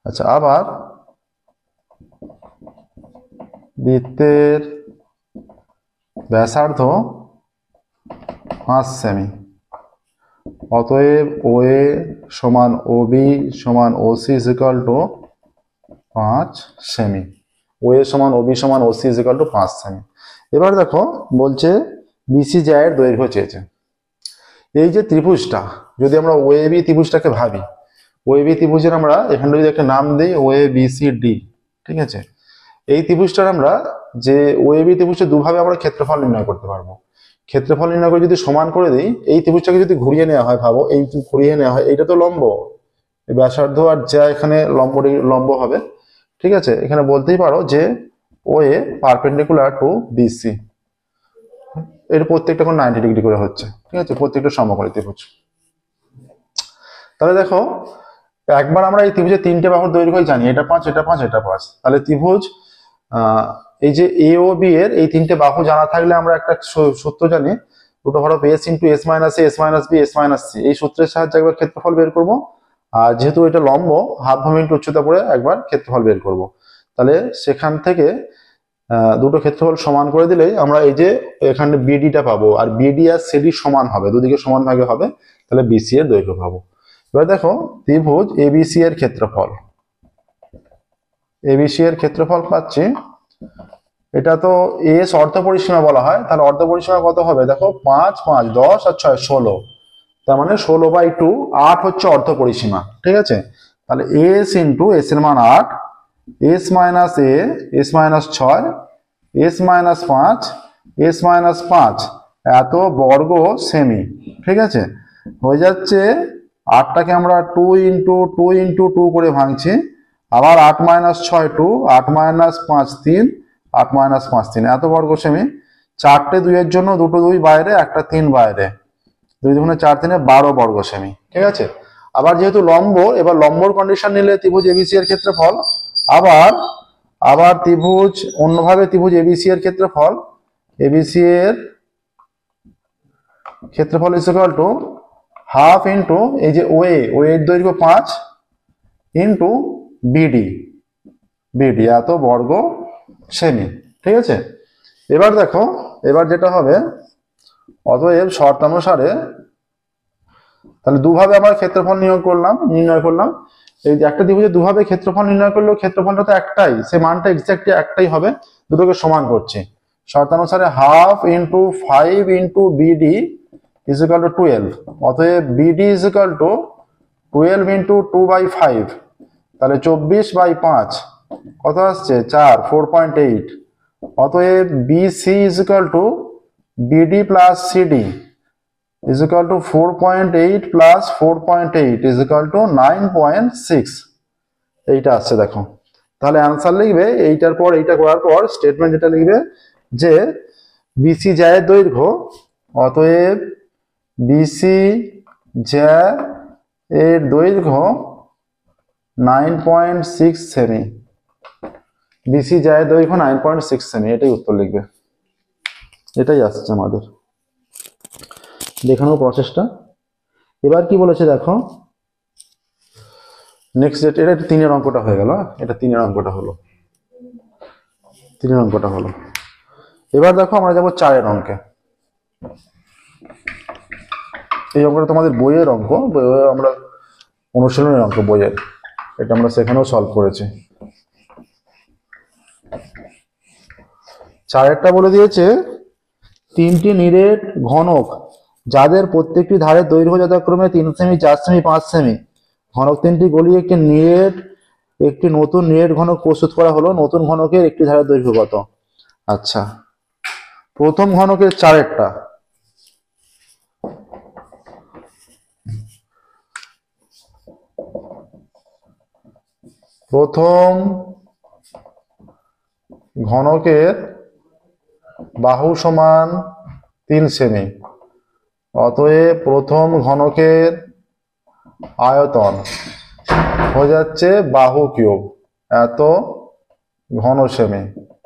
Speaker 1: আচ্ছা, আবার বৃত্তের ব্যাসার্ধ 5 সেমি। অতএব ওএ সমান ওবি সমান OC equal to 5 semi. OA সমান ওবি সমান ওসি ইকুয়াল টু 5 সেমি। এবার দেখো, বলছে বিসি জায়ের দৈর্ঘ্য চেয়েছে। এই যে ত্রিভুজটা, যদি আমরা ওএবি ত্রিভুজটাকে ভাবি, ওএবি ত্রিভুজের আমরা এখানে যদি একটা নাম দিই ওএ বিসি ডি। ঠিক আছে, এই ত্রিভুজটার আমরা যে ওএবি ত্রিভুজটা দুভাবে আমরা ক্ষেত্রফল নির্ণয় করতে পারবো। ক্ষেত্রফল নির্ণয় করে যদি সমান করে দিই, এই ত্রিভুজটাকে যদি ঘুরিয়ে নেওয়া হয়, ভাবো এই ঘুরিয়ে নেওয়া হয়, এইটা তো লম্ব, ব্যাসার্ধ আর যা এখানে লম্ব হবে। ঠিক আছে, এখানে বলতেই পারো যে ওএ পারপেন্ডিকুলার টু বিসি, এর প্রত্যেকটা কোণ 90 ডিগ্রি করে হচ্ছে। ঠিক আছে, প্রত্যেকটা সমকোণী ত্রিভুজ। তাহলে দেখো, একবার আমরা এই ত্রিভুজের 3টে বাহুর দৈর্ঘ্যই জানি, এটা 5, এটা 5, এটা 5। তাহলে ত্রিভুজ এই যে এ ও বি এর এই 3টে বাহু জানা থাকলে আমরা একটা সূত্র জানি, √s × s - a s - b s - c। এই সূত্রের সাহায্যে একবার ক্ষেত্রফল বের করব, আর যেহেতু এটা লম্ব, হাফ ভূমি ইন্টু উচ্চতা করে একবার ক্ষেত্রফল বের করব। তাহলে সেখান থেকে দুটো ক্ষেত্রফল সমান করে দিলেই আমরা এই যে এখানে বিডিটা পাবো, আর বিডি আর সিডি সমান হবে, দুদিকে সমান ভাগে হবে, তাহলে বিসি এর দৈর্ঘ্য পাবো। এবার দেখো ত্রিভুজ এবিসি এর ক্ষেত্রফল, এবিসি এর ক্ষেত্রফল পাচ্ছি, এটা তো এস অর্ধ পরিসীমা বলা হয়, তাহলে অর্ধ পরিসীমা কত হবে দেখো, 5 5 10 আর 6 16, তার মানে 16/2, 8 হচ্ছে অর্ধ পরিসীমা, ঠিক আছে। তাহলে এস ইন্টু এস এর মান 8, S minus A, S minus 6, S minus 5, S minus 5 এত বর্গ সেমি, ঠিক আছে। হয়ে যাচ্ছে 8টাকে আমরা 2 ইন্টু 2 ইন্টু 2 করে ভাঙছি, আবার 8 মাইনাস 6 2, 8 মাইনাস 5 3, 8 মাইনাস 5 3 এত বর্গ সেমি। 4টে 2 এর জন্য দুটো 2 বাইরে, একটা 3 বাইরে, 2 দুগুণে 4 3 12 বর্গ সেমি, ঠিক আছে। আবার যেহেতু লম্ব, এবার লম্বর কন্ডিশন নিলে ত্রিভুজ এবিসি এর ক্ষেত্রফল, আবার ত্রিভুজ অন্যভাবে ত্রিভুজ এবিসি এর ক্ষেত্রফল, এবিসি এর ক্ষেত্রফল is equal to half into এই যে ওয়ের দৈর্ঘ্য 5 ইন্টু বিডি, বিডি এত বর্গ সেমি, ঠিক আছে। এবার দেখো, এবার যেটা হবে, অতএব শর্তানুসারে তাহলে দুভাবে আমার ক্ষেত্রফল নির্ণয় করলাম। এই যে একটা ত্রিভুজে দুভাবে ক্ষেত্রফল নির্ণয় করলেও ক্ষেত্রফলটা তো একটাই, সে মানটা এক্স্যাক্টলি একটাই হবে, দুটোকে সমান করছি। শর্তানুসারে half into 5 into BD is equal to 12, অতএব BD is equal to 12 into 2/5, তাহলে 24/5 কত আসছে 4, 4.8, অতএব BC is equal to BD plus CD is equal to 4.8 plus 4.8 is equal to 9.6, এইটা আসছে দেখো। তাহলে অ্যান্সার লিখবে এইটার পর, এইটা করার পর স্টেটমেন্ট যেটা লিখবে যে বিসি জ্যায়ের দৈর্ঘ্য, অতএব বিসি জ্যা এর দৈর্ঘ্য 9.6 সেমি, বিসি জ্যায়ের দৈর্ঘ্য 9.6 সেমি, এটাই উত্তর লিখবে, এটাই আসছে আমাদের দেখানো প্রসেসটা। এবার কি বলেছে দেখো, নেক্সট এটা 3-এর অঙ্কটা হয়ে গেল, এটা 3-এর অঙ্কটা হলো, 3-এর অঙ্কটা হলো। এবার দেখো আমরা যাবো 4-এর অঙ্কে। এই অঙ্কটা তোমাদের বইয়ের অঙ্ক, আমরা অনুশীলনের অঙ্ক বইয়ের, এটা আমরা সেখানেও সলভ করেছি। 4-এরটা বলে দিয়েছে 3টি নিরেট ঘনক যাদের প্রত্যেকটি ধারের দৈর্ঘ্য যথাক্রমে 3 সেমি, 4 সেমি, 5 সেমি, ঘনক 3টি গলিয়ে একটি নতুন নিরেট ঘনক প্রস্তুত করা হলো। নতুন ঘনকের একটি ধারের দৈর্ঘ্য কত? আচ্ছা, প্রথম ঘনকের 4-এরটা, প্রথম ঘনকের বাহু সমান 3 সেমি, অতএব প্রথম ঘনকের আয়তন হয়ে যাচ্ছে বাহু কিউব এত ঘন সেমি,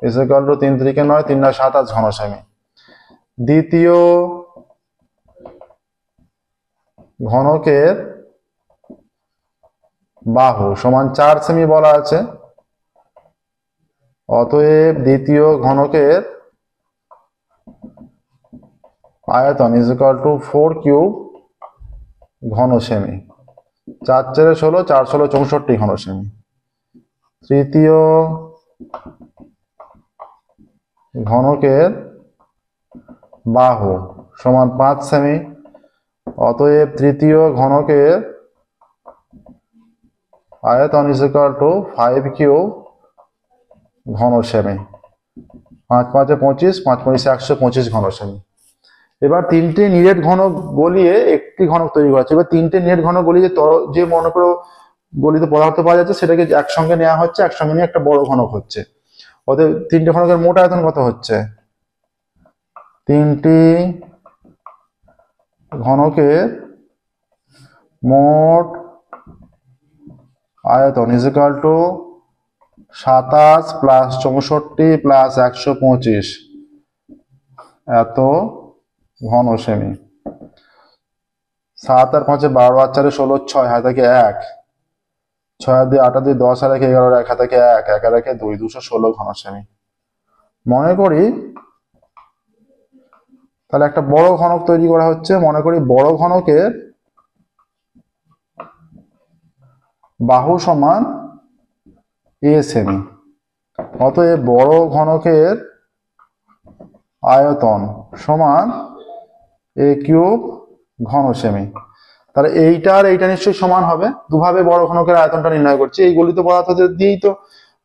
Speaker 1: ইজ ইকুয়াল টু 3 3 9, 3 9 27 ঘন সেমি। দ্বিতীয় ঘনকের বাহু সমান 4 সেমি বলা আছে, অতএব দ্বিতীয় ঘনকের আয়তন ইজ ইকুয়াল টু 4 কিউব ঘন সেমি, 4 4 16, 4 16 64 ঘন সেমি। তৃতীয় ঘনকের বাহু সমান 5 সেমি, অতএব তৃতীয় ঘনকের আয়তন ইজ ইকুয়াল টু 5 কিউব ঘন সেমি। 5 5 25, 5 5 125 ঘন সেমি। এবার 3টে নিরেট ঘনক গলিয়ে একটি ঘনক তৈরি করা হচ্ছে। এবার 3টে নিরেট ঘনক গলিয়ে যে মনে করো গলিত পদার্থ পাওয়া যাচ্ছে সেটাকে একসঙ্গে নেওয়া হচ্ছে, একসঙ্গে নিয়ে একটা বড় ঘনক হচ্ছে। অতএব 3টে ঘনকের মোট আয়তন কত হচ্ছে? 3টি ঘনকের মোট আয়তন is equal two 27 plus 64 plus 125 এত ঘন সেমি। 7 আর 5 12 আর 4 16 6 হাতে থাকে 1, 6 আর 2 8 আর 2 10 আর 1 11 1 হাতে থাকে 1, 1 আর 1 2, 216 ঘন সেমি। মনে করি তাহলে একটা বড় ঘনক তৈরি করা হচ্ছে। মনে করি বড় ঘনকের বাহু সমান a সেমি। অতএব বড় ঘনকের আয়তন সমান a কিউব ঘন সেমি। তাহলে এইটা আর এইটা নিশ্চয়ই সমান হবে। দুভাবে বড় ঘনকের আয়তনটা নির্ণয় করছি, এই গলিত পদার্থ দিয়েই তো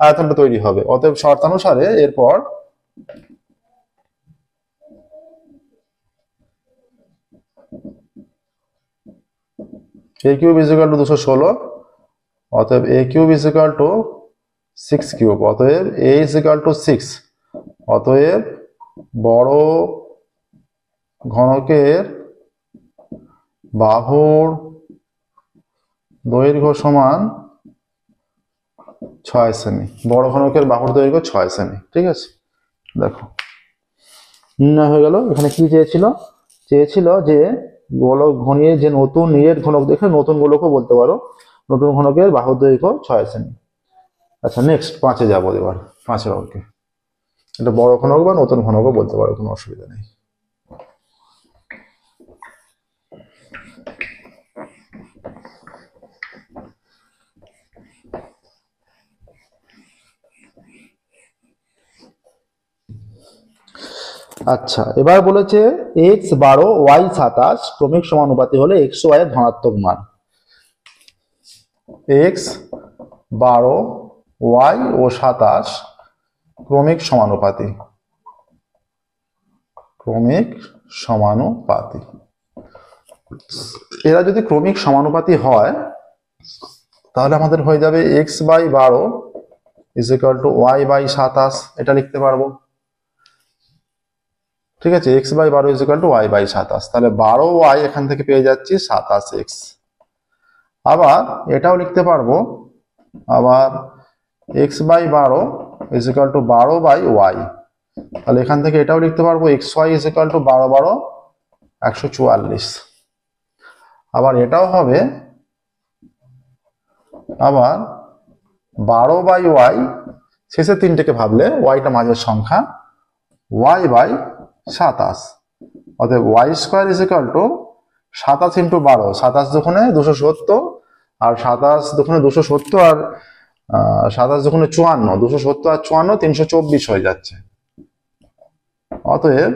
Speaker 1: আয়তনটা তৈরি হবে। অতএব শর্তানুসারে এরপর a cube is equal two 216, অতএব a cube is equal two 6 cube, অতএব a ইজ ইকুয়াল টু 6। অতএব বড় ঘনকের বাহুর দৈর্ঘ্য সমান 6 সেমি। বড় ঘনকের বাহুর দৈর্ঘ্য 6 সেমি। ঠিক আছে, দেখো নির্ণয় হয়ে গেল। এখানে কি চেয়েছিল যে গোলক ঘনিয়ে যে নতুন নিরেট ঘনক, দেখে নতুন গোলকও বলতে পারো, নতুন ঘনকের বাহুর দৈর্ঘ্য 6 সেমি। আচ্ছা নেক্সট 5-এ যাবো এবার। 5-এর অঙ্কে এটা বড় ঘনক বা নতুন ঘনকও বলতে পারো, কোনো অসুবিধা নেই। আচ্ছা এবার বলেছে x 12 y 27 ক্রমিক সমানুপাতি হলে x ও y এর ধনাত্মক মান। x 12 y ও 27 ক্রমিক সমানুপাতি। এরা যদি ক্রমিক সমানুপাতি হয় তাহলে আমাদের হয়ে যাবে x by 12 is equal to y by 27, এটা লিখতে পারবো। ঠিক আছে, x by 12 is equal to y by 27। তাহলে 12y এখান থেকে পেয়ে যাচ্ছি 27x। আবার এটাও লিখতে পারবো, আবার x by 12 is equal to 12 by y। তাহলে এখান থেকে এটাও লিখতে পারবো xy ইজ ইকুয়াল টু 12 12 144। আবার এটাও হবে আবার 12 বাই y, শেষে তিনটেকে ভাবলে yটা মাঝের সংখ্যা, y বাই 27। অতএব y square is equal two 27 into 12, 27 দুগুণে 270 আর 27 দুগুণে 270 আর 27 দুগুণে 54, 270 আর 54 324 হয়ে যাচ্ছে। অতএব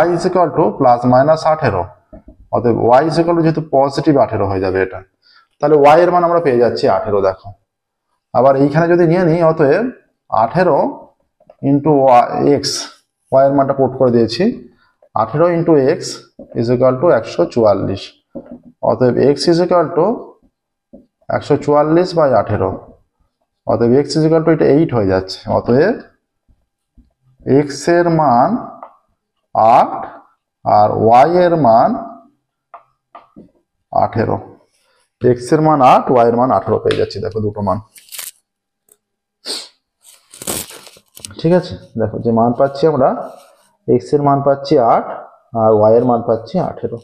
Speaker 1: y is equal two plus minus 18। অতএব y ইজ ইকুয়াল টু যেহেতু পজিটিভ 18 হয়ে যাবে এটা, তাহলে y এর মান আমরা পেয়ে যাচ্ছি 18। দেখো আবার এইখানে যদি নিয়ে নিই, অতএব 18 ইন্টু এক্স, y এর মানটা পুট করে দিয়েছি, 18 into x is equal to 144। অতএব x is equal to 144 by 18। অতএব এক্স ইজ ইকুয়াল টু এটা 8 হয়ে যাচ্ছে। অতএব এক্স এর মান 8 আর y এর মান 18। এক্স এর মান 8, y এর মান 18 পেয়ে যাচ্ছি। দেখো দুটো মান। ঠিক আছে, দেখো যে মান পাচ্ছি আমরা, x এর মান পাচ্ছি 8 আর y এর মান পাচ্ছি 18।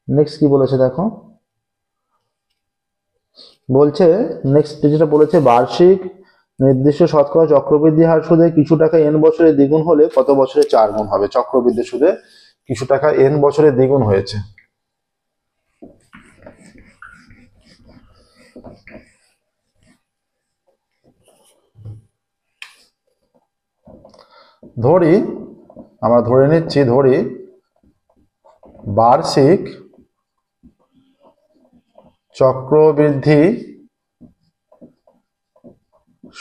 Speaker 1: নেক্সট কি বলেছে দেখো, বলছে নেক্সট যেটা বলেছে, বার্ষিক নির্দিষ্ট শতকরা চক্রবৃদ্ধি হার সুদে কিছু টাকা n বছরে দ্বিগুণ হলে কত বছরে 4 গুণ হবে? চক্রবৃদ্ধি সুদে কিছু টাকা n বছরে দ্বিগুণ হয়েছে। ধরি, আমরা ধরে নিচ্ছি, ধরি বার্ষিক চক্রবৃদ্ধি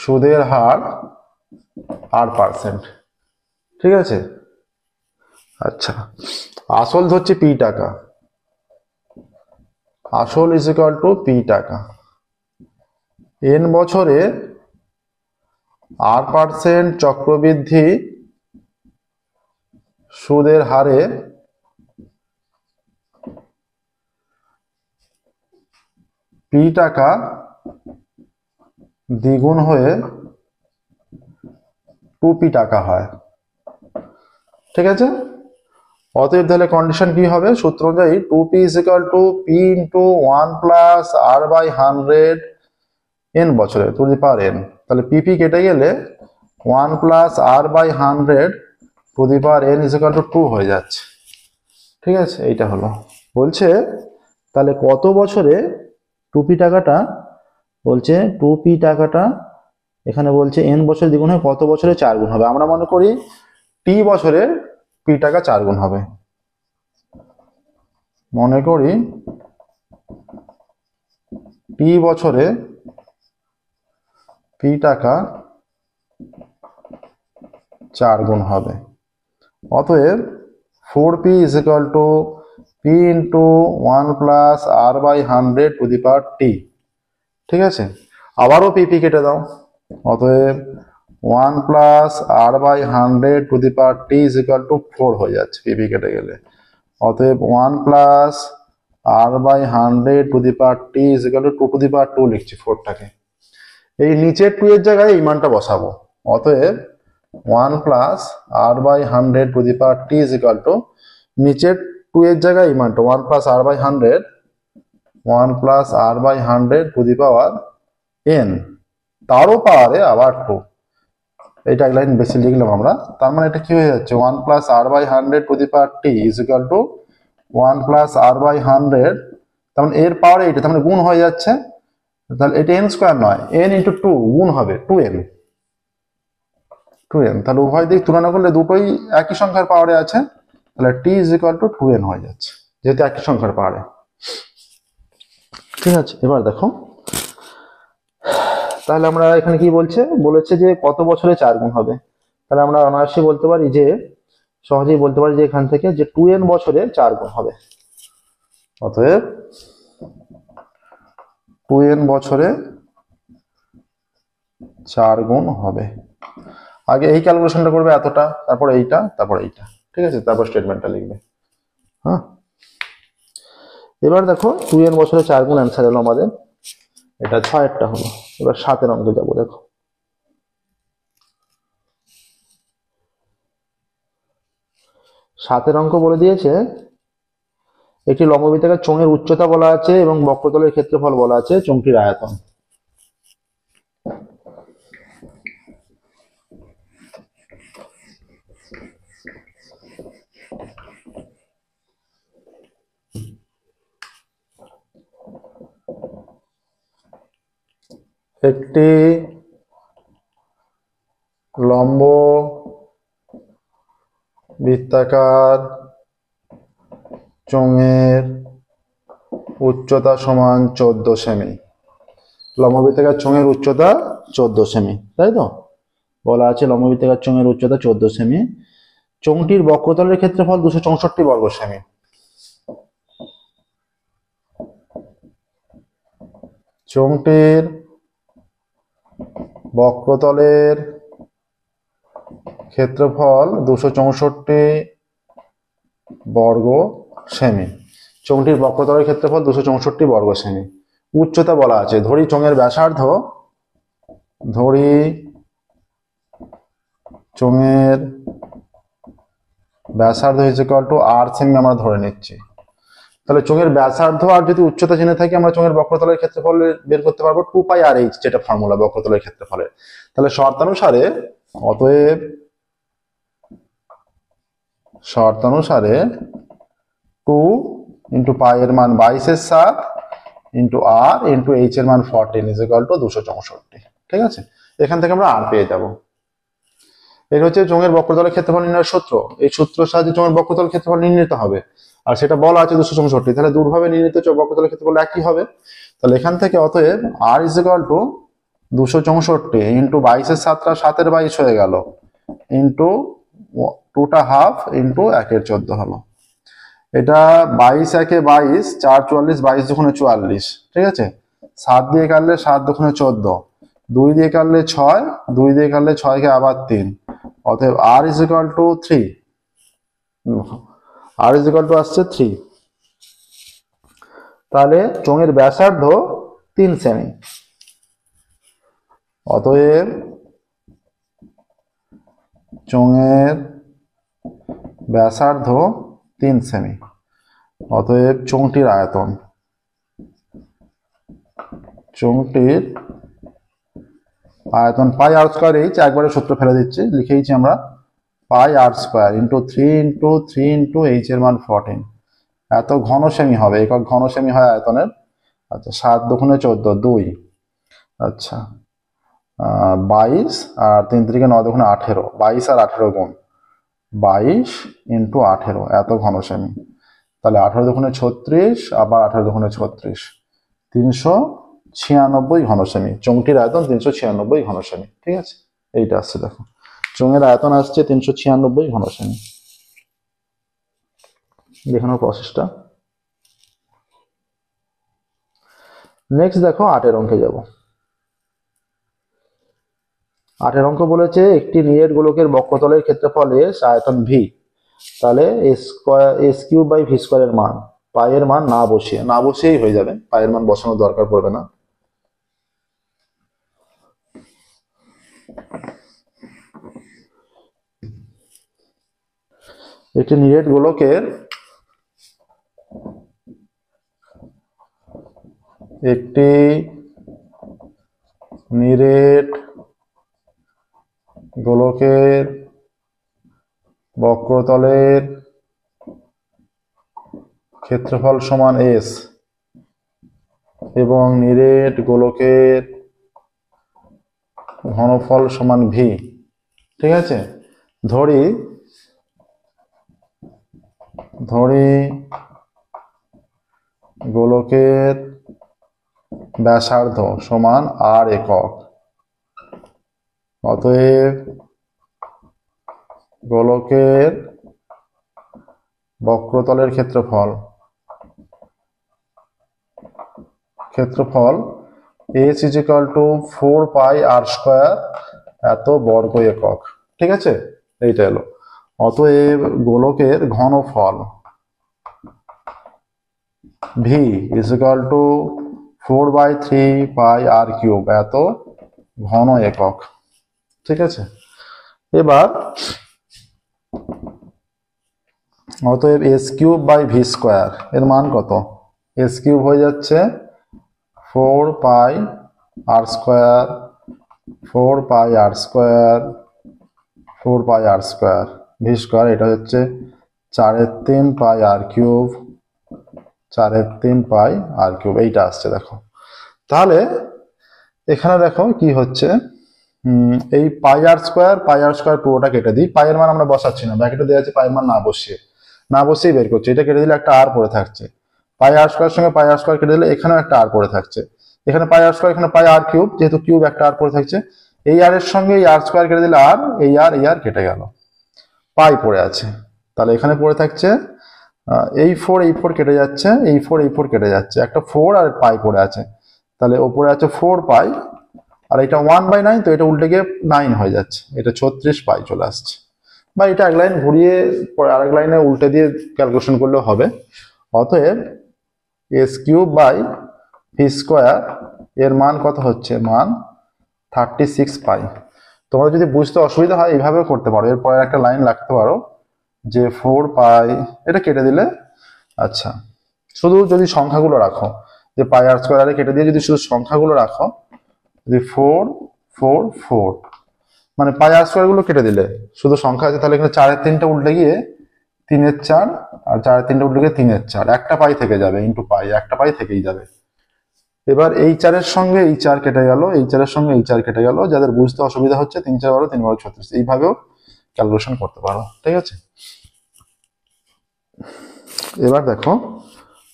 Speaker 1: সুদের হার 8%। ঠিক আছে, আচ্ছা আসল ধরছি p টাকা, আসল ইজ ইকুয়াল টু p টাকা, n বছরে 8% চক্রবৃদ্ধি সুদের হারে p টাকা দ্বিগুণ হয়ে 2p টাকা হয়। ঠিক আছে, অতএব তাহলে কন্ডিশন কি হবে, সূত্র অনুযায়ী 2p is equal to p into 1 plus r by 100 n বছরে টু দি পাওয়ার n। তাহলে pp কেটে গেলে 1 plus r by 100 to the power n is equal to 2 হয়ে যাচ্ছে। ঠিক আছে, এইটা হলো। বলছে তাহলে কত বছরে 2p টাকাটা, বলছে 2p টাকাটা এখানে বলছে n বছর দ্বিগুণ হয় কত বছরে 4 গুণ হবে। আমরা মনে করি t বছরে p টাকা 4 গুণ হবে, মনে করি t বছরে p টাকা 4 গুণ হবে। অতএব 4p is equal to p into 1 plus r by 100 to the power t। ঠিক আছে, আবারও pp কেটে দাও। অতএব 1 plus r by 100 to the power t is equal to 4 হয়ে যাচ্ছে pp কেটে গেলে। অতএব 1 plus r by 100 to the power t is equal to 2 to the power 2 লিখছি 4টাকে। এই নিচের 2 এর জায়গায় এই মানটা বসাবো। অতএব 1 plus r by 100 to the power t is equal to নিচের 2 এর জায়গায় এই মানটা 1 plus r by 100 1 plus r by 100 to the power n, তারও পাওয়ারে আবার 2। এটা এক লাইন বেশি লিখলাম আমরা। তার মানে এটা কি হয়ে যাচ্ছে 1 plus r by 100 to the power t is equal to 1 plus r by 100, তার মানে এর পাওয়ারে এটা, তার মানে গুণ হয়ে যাচ্ছে। তাহলে এটা n স্কয়ার নয়, n into 2 গুণ হবে 2n। তাহলে উভয় দিক তুলনা করলে দুটোই একই সংখ্যার পাওয়ারে আছে, তাহলে t is equal to 2n হয়ে যাচ্ছে যেহেতু একই সংখ্যার পাওয়ারে। ঠিক আছে, এবার দেখো তাহলে আমরা এখানে কি বলেছে যে কত বছরে 4 গুণ হবে। তাহলে আমরা অনায়াসে বলতে পারি যে, সহজেই বলতে পারি যে এখান থেকে যে 2n বছরে 4 গুণ হবে। অতএব 2n বছরে 4 গুণ হবে। আগে এই ক্যালকুলেশনটা করবে এতটা, তারপর এইটা, তারপর এইটা। ঠিক আছে, তারপর স্টেটমেন্টটা লিখবে। হ্যাঁ, এবার দেখো 2n বছরে 4 গুণ অ্যান্সার হলো আমাদের, এটা 6এরটা হলো। এবার 7এর অঙ্কে যাবো। দেখো 7এর অঙ্ক বলে দিয়েছে, একটি লম্ববৃত্তাকার চোঙের উচ্চতা বলা আছে এবং বক্রতলের ক্ষেত্রফল বলা আছে, চোঙটির আয়তন। একটি লম্ব বৃত্তাকার চোঙের উচ্চতা সমান 14 সেমি। লম্ববৃত্তাকার চোঙের উচ্চতা 14 সেমি, তাই তো বলা আছে। লম্ববৃত্তাকার চোঙের উচ্চতা 14 সেমি। চোঙটির বক্রতলের ক্ষেত্রফল 264 বর্গ সেমি। চোঙটির বক্রতলের ক্ষেত্রফল 264 বর্গ সেমি। চোঙটির বক্রতলের ক্ষেত্রফল 264 বর্গ সেমি। উচ্চতা বলা আছে, ধরি চোঙের ব্যাসার্ধ, ধরি চোঙের ব্যাসার্ধ is equal two r semi আমরা ধরে নিচ্ছি। তাহলে চোঙের ব্যাসার্ধ আর যদি উচ্চতা জেনে থাকি, আমরা চোঙের বক্রতলের ক্ষেত্রফল বের করতে পারবো 2πr/h, যেটা ফর্মুলা বক্রতলের ক্ষেত্রফলের। তাহলে শর্তানুসারে, অতএব শর্তানুসারে 2 ইন্টু পাই এর মান 22/7 ইন্টু r ইন্টু h এর মান 14 ইজ ইকুয়াল টু 264। ঠিক আছে, এখান থেকে আমরা r পেয়ে যাব। এর হচ্ছে চোঙের বক্রতলের ক্ষেত্রফল নির্ণয়ের সূত্র। এই সূত্রের সাহায্যে চোঙের বক্রতলের ক্ষেত্রফল নির্ণীত হবে, আর সেটা বলা আছে 264। তাহলে দূরভাবে নির্ণীত বক্রতলের ক্ষেত্রফল একই হবে। তাহলে এখান থেকে অতএব r is equal two 264 into 22/7 7 22 হয়ে গেল, ইন্টু 2টা হাফ ইন্টু 1/14 হলো। এটা 22 একে 22, 4 44, 22 দুগুণে 44। ঠিক আছে, 7 দিয়ে কাটলে 7 দুগুণে 14, 2 দিয়ে কাটলে 6, 2 দিয়ে কাটলে 6 কে আবার 3। অতএব r is equal two 3, r is equal two আসছে 3। তাহলে চোঙের ব্যাসার্ধ 3 সেমি। অতএব চোঙের ব্যাসার্ধ 3 সেমি। অতএব চোঙটির আয়তন, চোঙটির আয়তন পাই আর স্কোয়ার এইচ, একবারে সূত্র ফেলে দিচ্ছি, লিখেইছি আমরা পাই R square into 3 into H এর মান 14। এত ঘন সেমি হবে, একক ঘন সেমি হয় আয়তনের। আচ্ছা 7 দুগুণে 14, 2। আচ্ছা 22 আর 3 3 9 দুগুণে 18, 22 আর 18 গুণ 22 ইন্টু 18, এত ঘন সেমি। তাহলে 18 দুগুণে 36, আবার 18 দুগুণে 36, 396 ঘন সেমি। চোঙটির আয়তন 396 ঘন সেমি। ঠিক আছে, এইটা আসছে দেখো, চোঙের আয়তন আসছে 396 ঘন সেমি। দেখানোর প্রসেসটা। নেক্সট দেখো 8 অঙ্কে যাব। 8 অঙ্ক বলেছে একটি নিরেট গোলকের বক্রতলের ক্ষেত্রফল এস, আয়তন ভি। তাহলে এস কিউব বাই ভি স্কোয়ারের মান, পায়ের মান না বসিয়েই হয়ে যাবে, পায়ের মান বসানোর দরকার পড়বে না। একটি নিরেট গোলকের বক্রতলের ক্ষেত্রফল সমান এস এবং নিরেট গোলকের ঘনফল সমান ভি। ঠিক আছে, ধরি গোলকের ব্যাসার্ধ সমান আর একক। অতএব গোলকের বক্রতলের ক্ষেত্রফল S is equal to 4 pi R square, এত বর্গ একক। ঠিক আছে, এইটা এলো। অতএব গোলকের ঘনফল V is equal to 4/3 pi R cube, এত ঘন একক। ঠিক আছে, এবার অতএব S cube by V square এর মান কত? এস কিউব হয়ে যাচ্ছে 4 pi R square, 4 pi R square, 4 pi R square, V square এটা হচ্ছে 4/3 pi R cube, 4/3 pi R cube, এইটা আসছে দেখো। তাহলে এখানে দেখো কি হচ্ছে, এই পাই আর স্কোয়ার পুরোটা কেটে দিই। পাইয়ের মান আমরা বসাচ্ছি না, ব্র্যাকেটে দেওয়া আছে পাইয়ের মান না বসিয়ে বের করছি। এটা কেটে দিলে একটা আর পড়ে থাকছে, পাই আর স্কোয়ার সঙ্গে পাই আর স্কোয়ার কেটে দিলে এখানেও একটা আর পড়ে থাকছে। এখানে পাই আর স্কোয়ার, এখানে পাই আর কিউব, যেহেতু কিউব একটা আর পড়ে থাকছে। এই আর এর সঙ্গে এই আর স্কোয়ার কেটে দিলে আর, এই আর কেটে গেল, পাই পড়ে আছে। তাহলে এখানে পড়ে থাকছে এই 4 কেটে যাচ্ছে, এই 4 কেটে যাচ্ছে, একটা 4 আর পাই পড়ে আছে। তাহলে ওপরে আছে 4 পাই, আর এটা 1/9, তো এটা উল্টে গিয়ে 9 হয়ে যাচ্ছে, এটা 36 পাই চলে আসছে। বা এটা এক লাইন ঘুরিয়ে পরে আরেক লাইনে উল্টে দিয়ে ক্যালকুলেশন করলেও হবে। অতএব S cube by V square এর মান কত হচ্ছে? মান 36 পাই। তোমাদের যদি বুঝতে অসুবিধা হয় এইভাবেও করতে পারো, এরপরে একটা লাইন রাখতে পারো যে 4 পাই, এটা কেটে দিলে, আচ্ছা শুধু যদি সংখ্যাগুলো রাখো, যে পাই আর স্কোয়ারে কেটে দিয়ে যদি শুধু সংখ্যাগুলো রাখো, যদি 4 4 4, মানে পাই আর স্কোয়ার গুলো কেটে দিলে শুধু সংখ্যা আছে, তাহলে এখানে 4/3টা উল্টে গিয়ে 3/4, আর 4/3টা উল্টে গিয়ে 3/4, একটা পাই থেকে যাবে, ইন্টু পাই, একটা পাই থেকেই যাবে। এবার এই 4-এর সঙ্গে এই 4 কেটে গেল, এই 4-এর সঙ্গে এই 4 কেটে গেল। যাদের বুঝতে অসুবিধা হচ্ছে 3 4 12, 3 12 36, এইভাবেও ক্যালকুলেশন করতে পারো। ঠিক আছে, এবার দেখো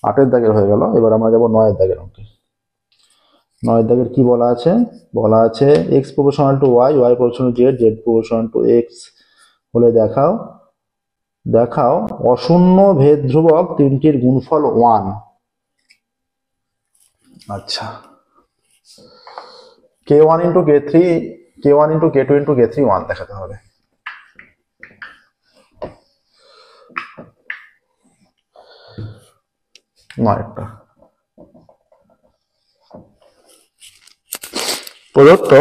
Speaker 1: 8-এর দাগের হয়ে গেল। এবার আমরা যাবো 9-এর দাগের অঙ্কে। 9-এর দাগের কি বলা আছে? বলা আছে x proportional to y, y proportional to z, z proportional to x হলে দেখাও অশূন্য ভেদ ধ্রুবক তিনটির গুণফল 1। আচ্ছা, k1 into k3, k1 into k2 into k3 1 দেখাতে হবে। নয়টা প্রদত্ত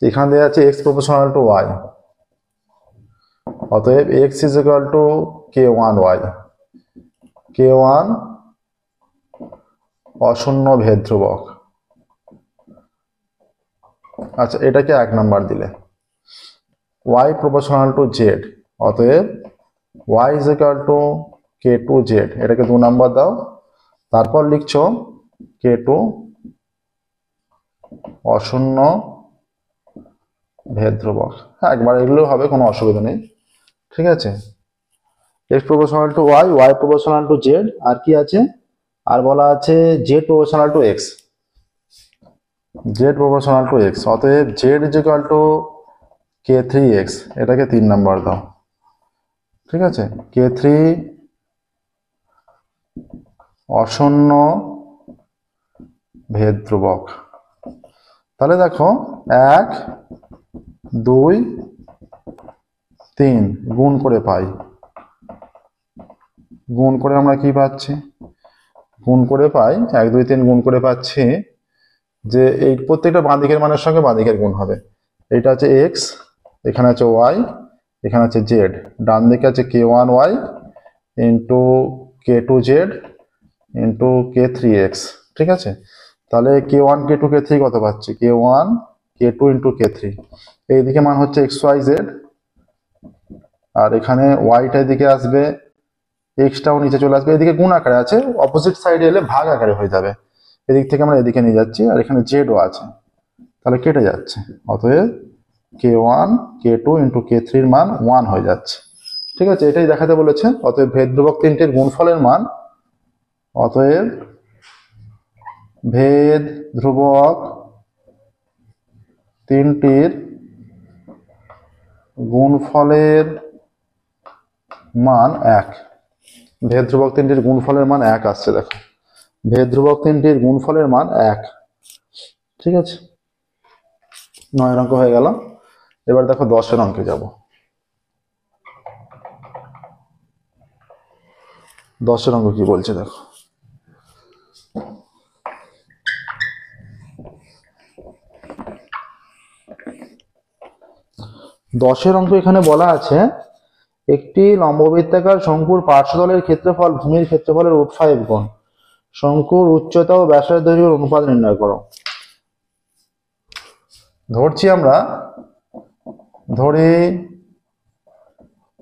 Speaker 1: এখানে দেওয়া আছে এক্স প্রপোর্শনাল টু ওয়াই, অতএব x is equal two k1y, k1 অশূন্য ভেদ ধ্রুবক। আচ্ছা, এটাকে 1 নাম্বার দিলে। y প্রপোর্শনাল টু z, অতএব y is equal two k2z, এটাকে 2 নাম্বার দাও। তারপর লিখছো k2 অশূন্য ভেদ ধ্রুবক। হ্যাঁ, একবার এগুলো হবে, কোনো অসুবিধা নেই, ঠিক আছে। x proportional to y, y proportional to z, আর কি আছে, আর বলা আছে z proportional to x, z proportional to x, অতএব z is equal two k3x, এটাকে 3 নাম্বার দাও, ঠিক আছে। k3 অশূন্য ভেদ ধ্রুবক। তাহলে দেখো 1 2 3 গুণ করে পাই, গুণ করে আমরা কি পাচ্ছি, গুণ করে পাই 1 2 3 গুণ করে পাচ্ছি যে এই প্রত্যেকটা বাঁ দিকের মানের সঙ্গে বাঁ দিকের গুণ হবে। এটা আছে x, এখানে আছে y, এখানে আছে z, ডান দিকে আছে k1y into k2z into k3x, ঠিক আছে। তাহলে k1 k2 k3 কত পাচ্ছি, k1 k2 ইন্টু k3, এইদিকে মান হচ্ছে xyz, আর এখানে yটা দিকে আসবে, এক্সটাও নিচে চলে আসবে, এদিকে গুণ আকারে আছে, অপোজিট সাইডে এলে ভাগ আকারে হয়ে যাবে। এদিক থেকে আমরা এদিকে নিয়ে যাচ্ছি, আর এখানে জেডও আছে, তাহলে কেটে যাচ্ছে। অতএব k1 k2 ইন্টু k3 এর মান 1 হয়ে যাচ্ছে, ঠিক আছে। এটাই দেখাতে বলেছে। অতএব ভেদ ধ্রুবক তিনটির গুণফলের মান, অতএব ভেদ ধ্রুবক তিনটির গুণফলের মান 1, ভেদ ধ্রুবক তিনটির গুণফলের মান 1 আসছে, দেখো ভেদ ধ্রুবক তিনটির গুণফলের মান 1, ঠিক আছে। 9 অঙ্ক হয়ে গেল। এবার দেখো 10 অঙ্কে যাব। 10 অঙ্ক কি বলছে দেখো। দশের অঙ্ক এখানে বলা আছে একটি লম্ববৃত্তাকার শঙ্কুর পার্শ্বতলের ক্ষেত্রফল ভূমির ক্ষেত্রফলের √5 গুণ, শঙ্কুর উচ্চতা ও ব্যাসের দৈর্ঘ্যের অনুপাত নির্ণয় করো। ধরছি আমরা, ধরি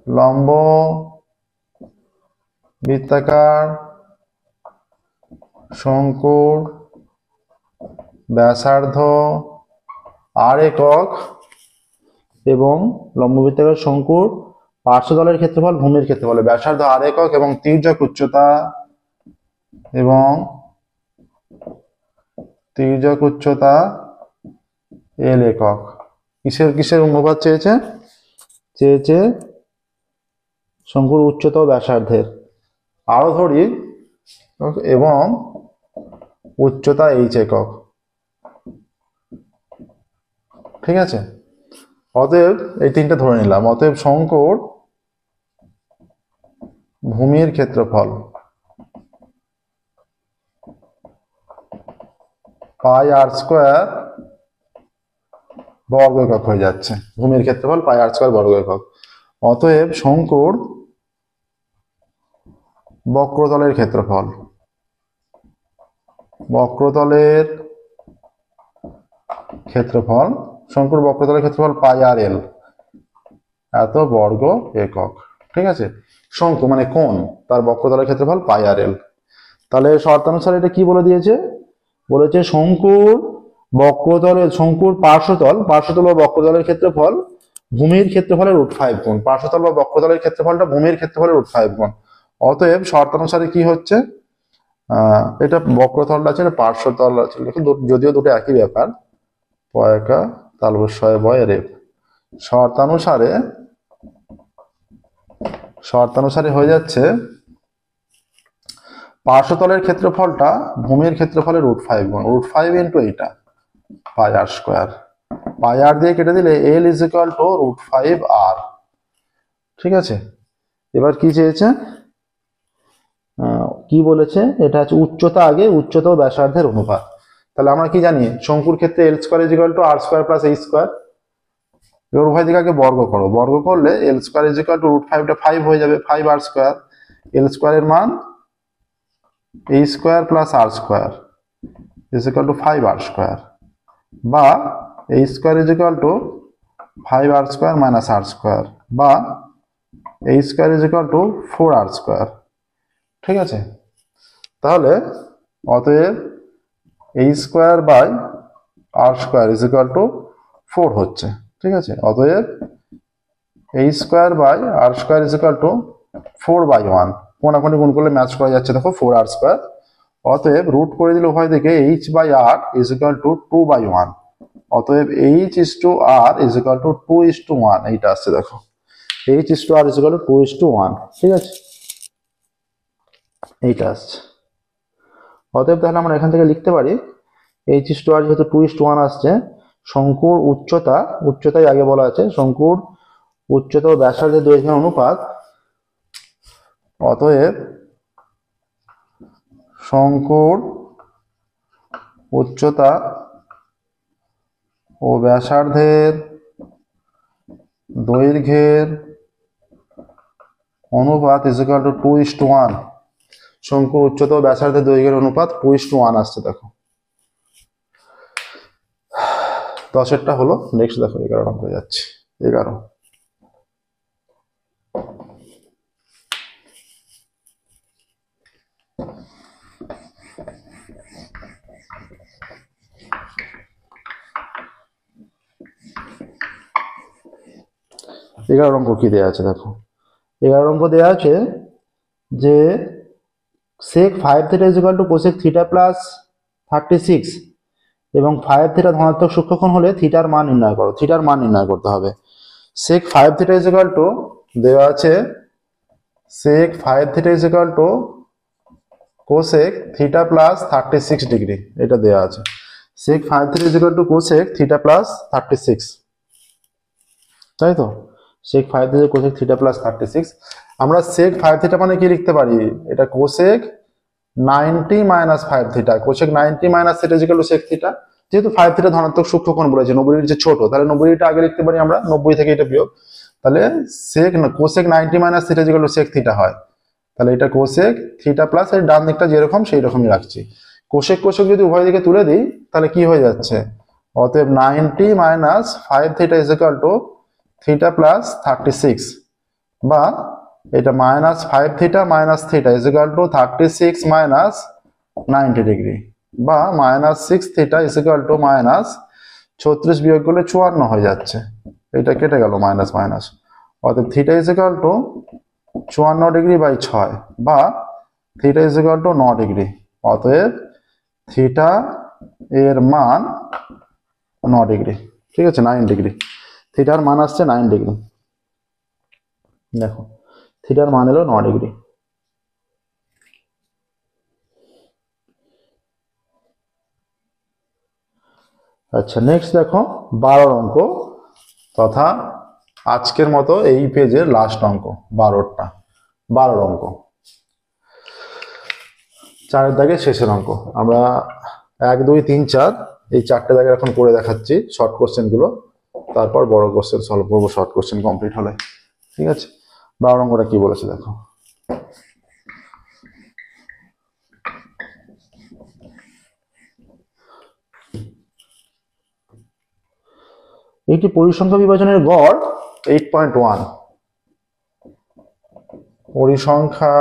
Speaker 1: লম্ব বৃত্তাকার শঙ্কুর ব্যাসার্ধ r একক এবং লম্ববৃত্তাকার শঙ্কুর পার্শ্বতলের ক্ষেত্রফল ভূমির ক্ষেত্রফল, ব্যাসার্ধ r একক এবং তির্যক উচ্চতা l একক। কিসের কিসের অনুপাত চেয়েছে, চেয়েছে শঙ্কুর উচ্চতা ও ব্যাসার্ধের, আরো ধরি এবং উচ্চতা h একক, ঠিক আছে। অতএব এই তিনটা ধরে নিলাম। অতএব শঙ্কুর ভূমির ক্ষেত্রফল πr² বর্গ একক হয়ে যাচ্ছে, ভূমির ক্ষেত্রফল πr² বর্গ একক। অতএব শঙ্কুর বক্রতলের ক্ষেত্রফল, বক্রতলের ক্ষেত্রফল, শঙ্কুর বক্রতলের ক্ষেত্রফল πrl, এত বর্গ একক, ঠিক আছে। শঙ্কু মানে কোণ, তার বক্রতলের ক্ষেত্রফল πrl। তাহলে শর্তানুসারে এটা কি বলে দিয়েছে, বলেছে শঙ্কুর বক্রতলের, শঙ্কুর পার্শ্বতল বা বক্রতলের ক্ষেত্রফল ভূমির ক্ষেত্রফলের √5 গুণ, পার্শ্বতল বা বক্রতলের ক্ষেত্রফলটা ভূমির ক্ষেত্রফলের √5 গুণ। অতএব শর্তানুসারে কি হচ্ছে, এটা বক্রতলটা আছে, এটা পার্শ্বতল আছে, যদিও দুটো একই ব্যাপার, পয়কা তালবস্যয় বয় রেপ। শর্তানুসারে হয়ে যাচ্ছে পার্শ্বতলের ক্ষেত্রফলটা ভূমির ক্ষেত্রফলের √5 গুণ, √5 ইন্টু এইটা πr², πr দিয়ে কেটে দিলে l is equal two √5r, ঠিক আছে। এবার কি চেয়েছে, কি বলেছে, এটা হচ্ছে উচ্চতা আগে, উচ্চতা ও ব্যাসার্ধের অনুপাত। তাহলে আমরা কি জানি, শঙ্কুর ক্ষেত্রে l² is equal two r² plus h², এবার উভয় দিকে আগে বর্গ করো, বর্গ করলে এল স্কোয়ার ইজ ইকুয়াল টু √5 টা 5 হয়ে যাবে, 5 আর স্কোয়ার, এল স্কোয়ারের মান A square plus R square is equal to 5 R square, বা A square is equal to 5 R square minus R square, বা A square is equal to 4 R square. ঠিক আছে, তাহলে অতএব A square by R square is equal to 4 হচ্ছে। ঠিক আছে, অতএব A square by R square is equal to 4/1, কোনাকুনি গুণ করলে ম্যাচ করা যাচ্ছে, দেখো 4 আর স্কোয়ার। অতএব রুট করে দিলে উভয় দিকে h/r ইজ ইকুয়াল টু 2/1, অতএব h is to r is equal to 2:1, এইটা আসছে দেখো, h is to r is equal to 2:1। ঠিক আছে, এইটা আসছে। অতএব তাহলে আমরা এখান থেকে লিখতে পারি h ইজ টু r যেহেতু 2:1 আসছে, শঙ্কুর উচ্চতায় আগে বলা আছে শঙ্কুর উচ্চতা ও ব্যাসার্ধের দৈর্ঘ্যের অনুপাত, অতএব শঙ্কুর উচ্চতা ও ব্যাসার্ধের দৈর্ঘ্যের অনুপাত ইজ ইকুয়াল টু 2:1, শঙ্কুর উচ্চতা ও ব্যাসার্ধের দৈর্ঘ্যের অনুপাত 2:1 আসছে দেখো। 10এরটা হলো। নেক্সট দেখো 11 নম্বরে যাচ্ছে। 11 অঙ্ক কি দেওয়া আছে দেখো, 11 অঙ্ক দেওয়া আছে যে sec 5 θ is equal to cosec θ plus 36 এবং 5 θ ধনাত্মক সূক্ষ্মকোণ হলে থিটার মান নির্ণয় করো। থিটার মান নির্ণয় করতে হবে। sec 5 θ ইজ ইকুয়াল টু দেওয়া আছে sec 5 θ is equal to cosec θ plus 36 degree, এটা দেওয়া আছে। sec 5 θ is equal to cosec θ plus 36, তাই তো? sec 5 θ cosec θ প্লাস 36, আমরা sec 5 θ মানে কি লিখতে পারি, এটা cosec 90 minus 5 θ, cosec 90 minus θ is equal to sec θ। যেহেতু 5 θ ধনাত্মক সূক্ষ্মকোণ বলেছে, 90 এর যে ছোট, তাহলে 90 টা আগে লিখতে পারি আমরা, 90 থেকে এটা বিয়োগ, তাহলে cosec 90 minus θ is equal to sec θ হয়। তাহলে এটা cosec θ প্লাস এর ডান দিকটা যেরকম সেই রকমই রাখছি। cosec যদি উভয় দিকে তুলে দিই তাহলে কি হয়ে যাচ্ছে, অতএব 90 minus 5 θ is equal to θ plus 36, বা এটা minus 5 θ minus θ is equal to 36 minus 90 degree, বা minus 6 θ is equal to minus 36 বিয়োগ করলে 54 হয়ে যাচ্ছে, এটা কেটে গেল মাইনাস মাইনাস, অতএব θ is equal to 54 degree by 6, বা θ ইজ ইকুয়াল টু 9 ডিগ্রি, অতএব θ এর মান 9 ডিগ্রি। ঠিক আছে, 9 ডিগ্রি, থিটার মান আসছে 9 ডিগ্রি। দেখো থিটার মান এলো 9 ডিগ্রি। আচ্ছা, নেক্সট দেখো 12 অঙ্ক, তথা আজকের মতো এই পেজের লাস্ট অঙ্ক, 12 অঙ্ক, 4 দাগের শেষের অঙ্ক। আমরা 1 2 3 4 এই 4টে দাগে এখন করে দেখাচ্ছি শর্ট কোশ্চেন গুলো, তারপর বড় কোশ্চেন সলভ করবো শর্ট কোশ্চেন কমপ্লিট হলে। ঠিক আছে, 12 অঙ্কটা কি বলেছে দেখো। একটি পরিসংখ্যা বিভাজনের গড় 8.1, পরিসংখ্যা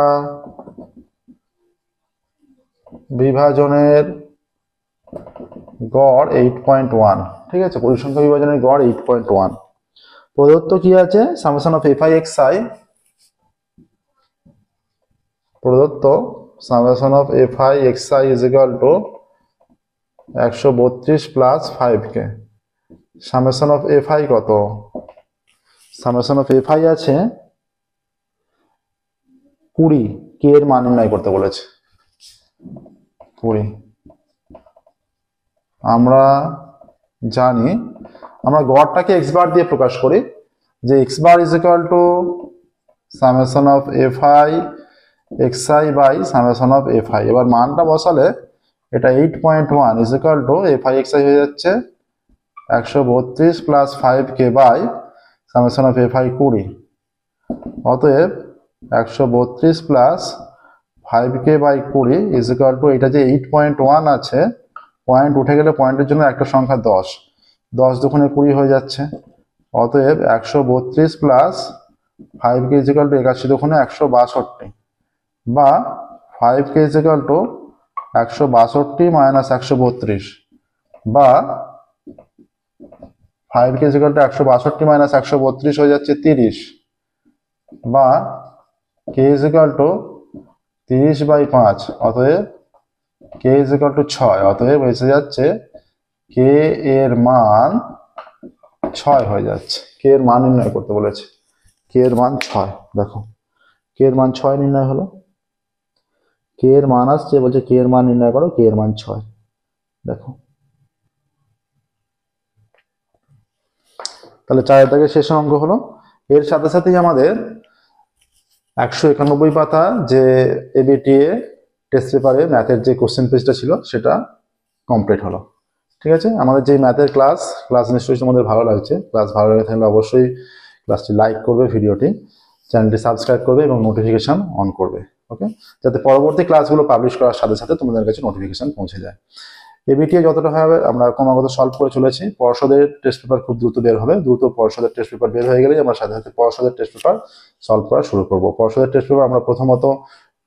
Speaker 1: বিভাজনের গড় 8.1। ঠিক আছে, পরিসংখ্যা বিভাজনের গড় 8.1। প্রদত্ত কি আছে, সামেশন অফ fi xi, প্রদত্ত summation of fi xi is equal two 132 plus 5k। Summation of fi কত, সামেশন অফ fi আছে 20, k এর মান নির্ণয় করতে বলেছে 20। আমরা জানি আমরা গড়টাকে x বার দিয়ে প্রকাশ করি, যে x বার is equal to summation of fi xi by summation of fi। এবার মানটা বসালে এটা 8.1 is equal to fi xi হয়ে যাচ্ছে 132 plus 5k by summation of F I 20, অতএব 132 প্লাস 5k বাই 20 ইজ ইকুয়াল টু, এটা যে 8.1 আছে, পয়েন্ট উঠে গেলে পয়েন্টের জন্য একটা সংখ্যা 10, 10 দুগুণে 20 হয়ে যাচ্ছে। অতএব 132 plus 5k is equal two 81 দুগুণে 162, বা 5k is equal two 162 minus 132, বা 5k is equal two 162 minus 132 হয়ে যাচ্ছে 30, বা k is equal to 30 by 5, অতএব k ইজ ইকুয়াল টু 6, অতএব এসে যাচ্ছে k এর মান 6 হয়ে যাচ্ছে। k এর মান নির্ণয় করতে বলেছে, k এর মান 6, দেখো k এর মান 6 নির্ণয় হলো, k এর মান আসছে, বলছে k এর মান নির্ণয় করো, k এর মান 6, দেখো। তাহলে 4 দাগের শেষ অঙ্ক হলো। এর সাথে সাথেই আমাদের 191 পাতা যে এবিটিএ টেস্ট পেপারে ম্যাথের যে কোশ্চেন পেজটা ছিল সেটা কমপ্লিট হলো। ঠিক আছে, আমাদের যে ম্যাথের ক্লাস নিশ্চয়ই তোমাদের ভালো লাগছে। ক্লাস ভালো লাগে থাকলে অবশ্যই ক্লাসটি লাইক করবে, ভিডিওটি, চ্যানেলটি সাবস্ক্রাইব করবে এবং নোটিফিকেশন অন করবে, ওকে, যাতে পরবর্তী ক্লাসগুলো পাবলিশ করার সাথে সাথে তোমাদের কাছে নোটিফিকেশন পৌঁছে যায়। এবিটিএ যতটা হবে আমরা ক্রমাগত সলভ করে চলেছি। পর্ষদের টেস্ট পেপার খুব দ্রুত বের হবে, দ্রুত পর্ষদের টেস্ট পেপার বের হয়ে গেলেই আমরা সাথে সাথে পর্ষদের টেস্ট পেপার সলভ করা শুরু করবো। পর্ষদের টেস্ট পেপার আমরা প্রথমত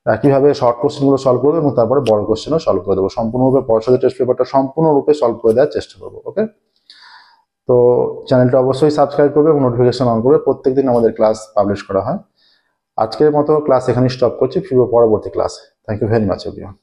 Speaker 1: একইভাবে শর্ট কোশ্চেনগুলো সলভ করবো এবং তারপরে বড় কোশ্চেনও সলভ করে দেবো। সম্পূর্ণরূপে পর্ষদের টেস্ট পেপারটা সম্পূর্ণরূপে সলভ করে দেওয়ার চেষ্টা করবো, ওকে। তো চ্যানেলটা অবশ্যই সাবস্ক্রাইব করবে এবং নোটিফিকেশন অন করবে। প্রত্যেকদিন আমাদের ক্লাস পাবলিশ করা হয়। আজকের মতো ক্লাস এখানেই স্টপ করছি, ফিরবো পরবর্তী ক্লাসে। Thank you very much everyone.